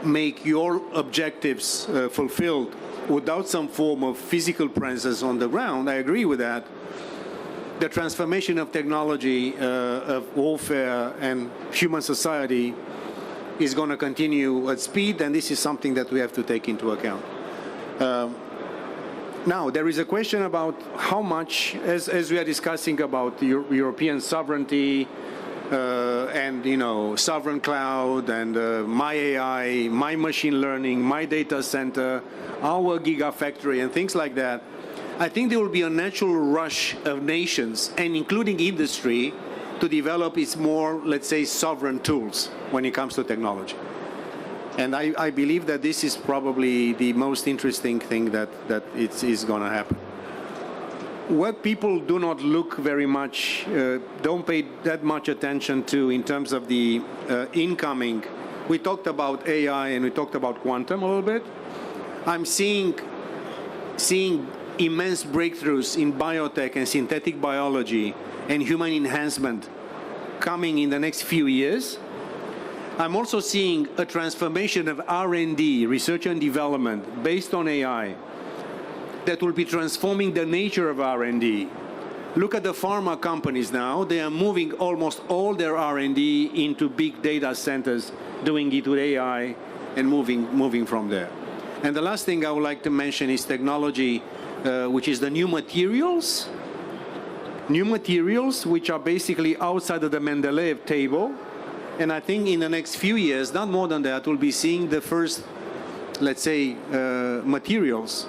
make your objectives fulfilled without some form of physical presence on the ground, I agree with that. The transformation of technology, of warfare and human society is going to continue at speed, and this is something that we have to take into account. Now, there is a question about how much, as we are discussing about European sovereignty and, you know, sovereign cloud and my AI, my machine learning, my data center, our gigafactory and things like that, I think there will be a natural rush of nations, and including industry, to develop its more, let's say, sovereign tools when it comes to technology. And I believe that this is probably the most interesting thing that is going to happen. What people do not look very much, don't pay that much attention to in terms of the incoming, we talked about AI and we talked about quantum a little bit. I'm seeing immense breakthroughs in biotech and synthetic biology and human enhancement coming in the next few years. I'm also seeing a transformation of R&D, research and development, based on AI, that will be transforming the nature of R&D. Look at the pharma companies now. They are moving almost all their R&D into big data centers, doing it with AI and moving from there. And the last thing I would like to mention is technology, which is the new materials which are basically outside of the Mendeleev table. And I think in the next few years, not more than that, we'll be seeing the first, let's say, materials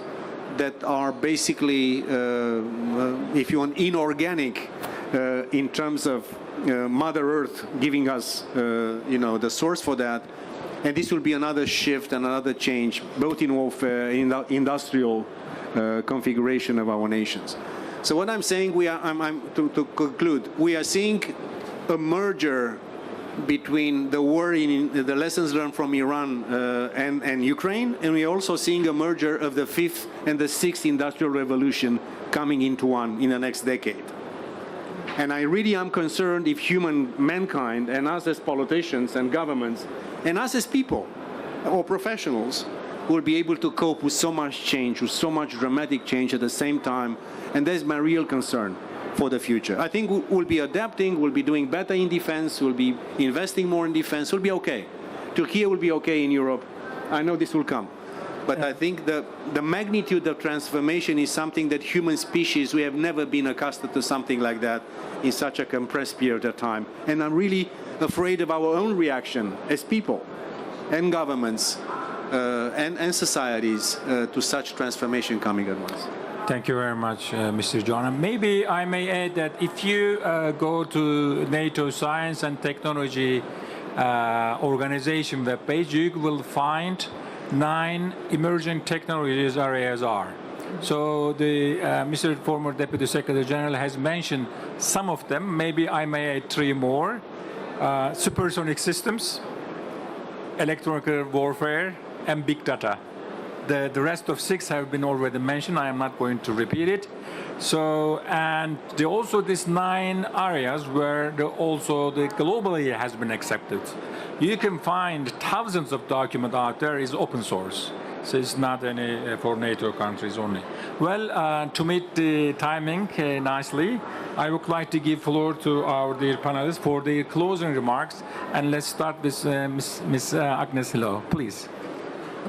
that are basically, if you want, inorganic in terms of Mother Earth giving us, the source for that. And this will be another shift and another change, both in warfare, in the industrial configuration of our nations. So what I'm saying, to conclude, we are seeing a merger between the war the lessons learned from Iran and Ukraine, and we're also seeing a merger of the 5th and the 6th industrial revolution coming into one in the next decade. And I really am concerned if mankind, and us as politicians and governments, and us as people or professionals, will be able to cope with so much change, with so much dramatic change at the same time. And that's my real concern for the future. I think we'll be adapting, we'll be doing better in defense, we'll be investing more in defense, we'll be okay. Turkey will be okay in Europe. I know this will come. But I think the magnitude of transformation is something that human species, we have never been accustomed to something like that in such a compressed period of time. And I'm really afraid of our own reaction as people and governments and societies to such transformation coming at once. Thank you very much, Mr. John. Maybe I may add that if you go to NATO Science and Technology Organization webpage, you will find 9 emerging technologies areas are. So the Mr. Former Deputy Secretary General has mentioned some of them. Maybe I may add 3 more. Supersonic systems, electronic warfare, and big data. The rest of 6 have been already mentioned. I am not going to repeat it. So, and also these 9 areas where also the globally has been accepted. You can find thousands of documents out there. Is open source. So it's not any for NATO countries only. Well, to meet the timing nicely, I would like to give floor to our dear panelists for their closing remarks. And let's start with Ms. Agnes Hillo, please.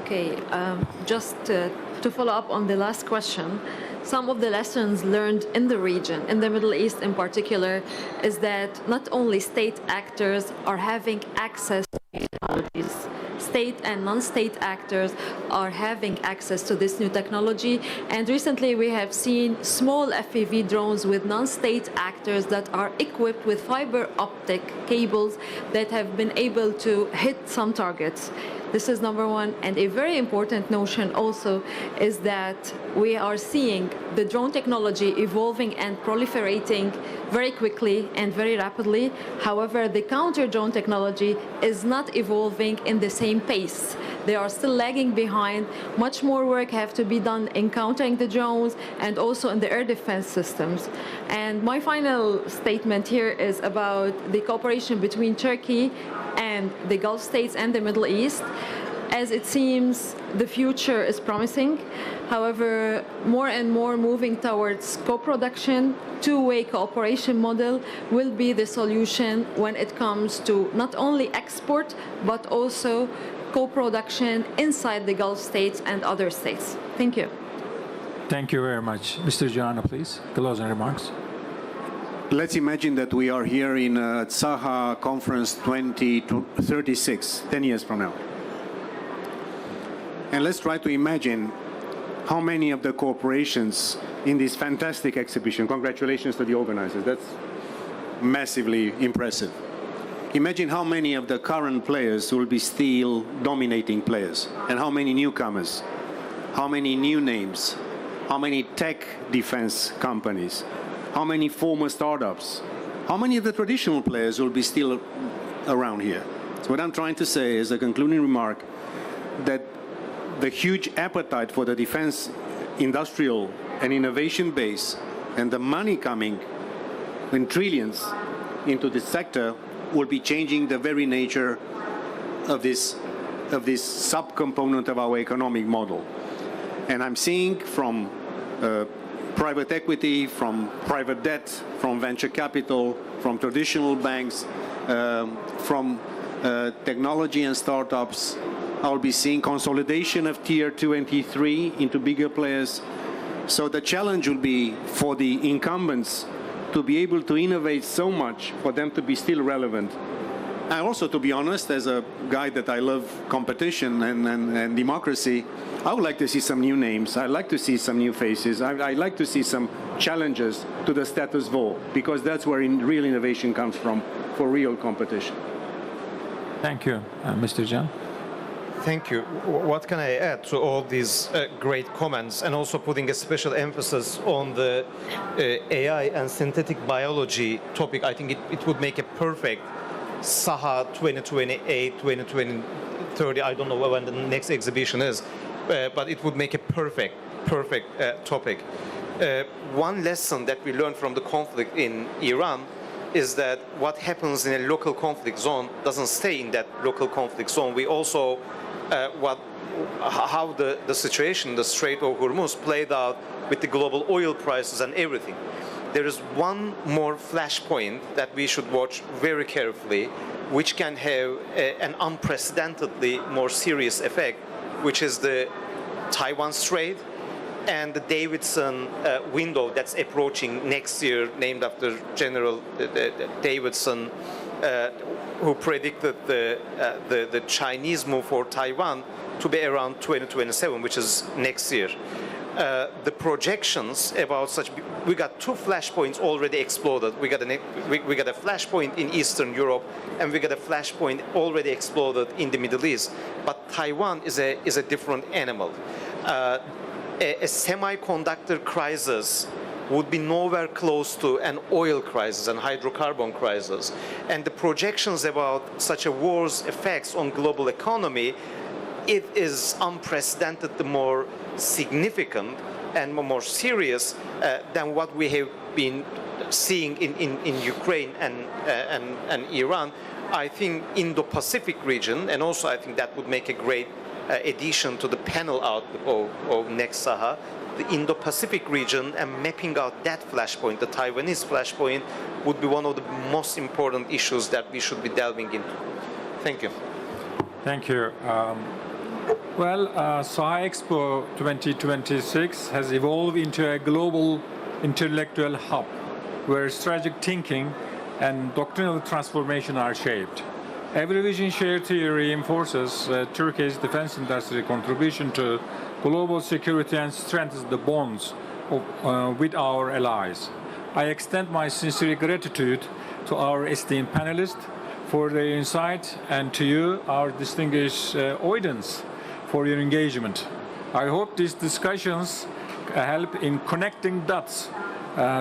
Okay, just to follow up on the last question, some of the lessons learned in the region, in the Middle East in particular, is that not only state actors are having access to technologies, state and non-state actors are having access to this new technology. And recently we have seen small FPV drones with non-state actors that are equipped with fiber optic cables that have been able to hit some targets. This is number one. And a very important notion also is that we are seeing the drone technology evolving and proliferating very quickly and very rapidly. However, the counter-drone technology is not evolving in the same pace. They are still lagging behind. Much more work have to be done in countering the drones and also in the air defense systems. And my final statement here is about the cooperation between Turkey and the Gulf states and the Middle East. As it seems, the future is promising. However, more and more moving towards co-production, two-way cooperation model will be the solution when it comes to not only export, but also co-production inside the Gulf states and other states. Thank you. Thank you very much. Mr. Gianna, please, closing remarks. Let's imagine that we are here in Tsaha Conference 2036, 10 years from now. And let's try to imagine how many of the corporations in this fantastic exhibition, congratulations to the organizers, that's massively impressive. Imagine how many of the current players will be still dominating players, and how many newcomers, how many new names, how many tech defense companies, how many former startups, how many of the traditional players will be still around here. So what I'm trying to say is a concluding remark that the huge appetite for the defense industrial and innovation base and the money coming in trillions into this sector will be changing the very nature of this subcomponent of our economic model. And I'm seeing from private equity, from private debt, from venture capital, from traditional banks, from technology and startups, I'll be seeing consolidation of tier 2 and tier 3 into bigger players. So the challenge will be for the incumbents to be able to innovate so much for them to be still relevant. And also, to be honest, as a guy that I love competition and democracy, I would like to see some new names. I'd like to see some new faces. I'd like to see some challenges to the status quo, because that's where real innovation comes from, for real competition. Thank you, Mr. Can. Thank you. What can I add to all these great comments, and also putting a special emphasis on the AI and synthetic biology topic? I think it would make a perfect SAHA 2028, 2030. I don't know when the next exhibition is, but it would make a perfect topic. One lesson that we learned from the conflict in Iran is that what happens in a local conflict zone doesn't stay in that local conflict zone. We also how the situation in the Strait of Hormuz played out with the global oil prices and everything. There is one more flashpoint that we should watch very carefully, which can have an unprecedentedly more serious effect, which is the Taiwan Strait and the Davidson window that's approaching next year, named after General Davidson, who predicted the Chinese move for Taiwan to be around 2027, which is next year. The projections about such, we got two flashpoints already exploded. We got a flashpoint in Eastern Europe, and we got a flashpoint already exploded in the Middle East. But Taiwan is a different animal. A semiconductor crisis would be nowhere close to an oil crisis and hydrocarbon crisis. And the projections about such a war's effects on global economy, it is unprecedentedly more significant and more serious than what we have been seeing in Ukraine and Iran. I think Indo-Pacific region, and also I think that would make a great addition to the panel outlook of next SAHA, the Indo-Pacific region, and mapping out that flashpoint, the Taiwanese flashpoint, would be one of the most important issues that we should be delving into. Thank you. Thank you. SAHA Expo 2026 has evolved into a global intellectual hub where strategic thinking and doctrinal transformation are shaped. Every vision shared here reinforces Turkey's defense industry contribution to global security and strengthens the bonds with our allies. I extend my sincere gratitude to our esteemed panelists for their insight, and to you, our distinguished audience, for your engagement. I hope these discussions help in connecting dots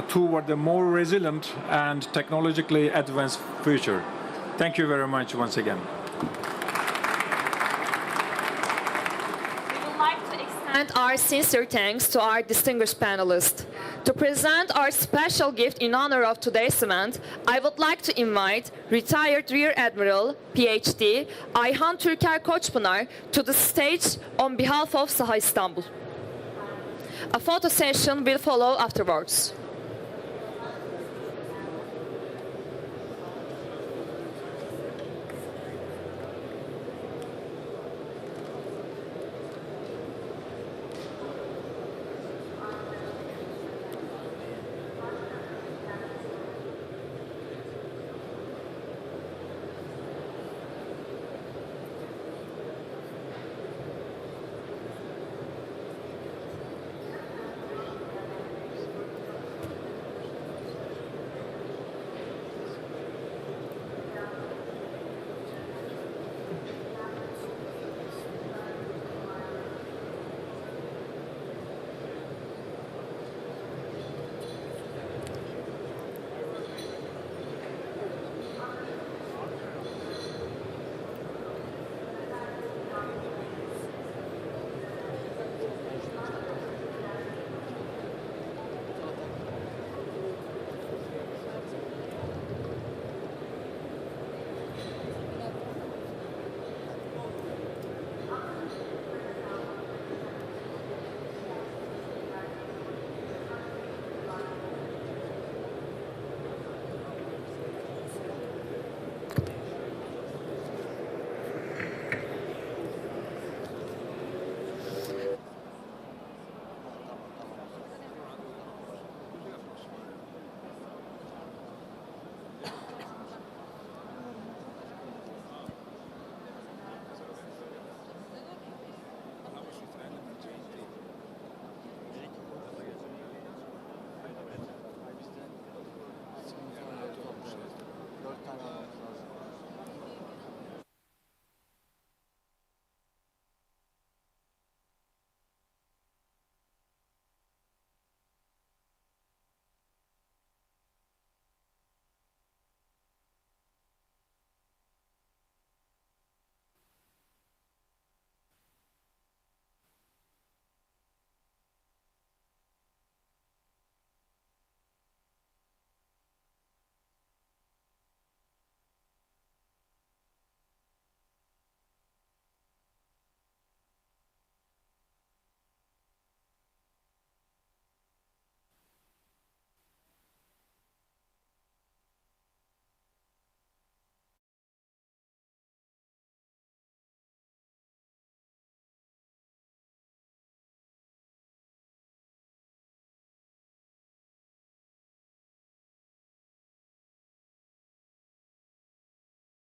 toward a more resilient and technologically advanced future. Thank you very much once again. We would like to extend our sincere thanks to our distinguished panelists. To present our special gift in honor of today's event, I would like to invite retired Rear Admiral, PhD, Ayhan Türker Koçpınar to the stage on behalf of SAHA Istanbul. A photo session will follow afterwards.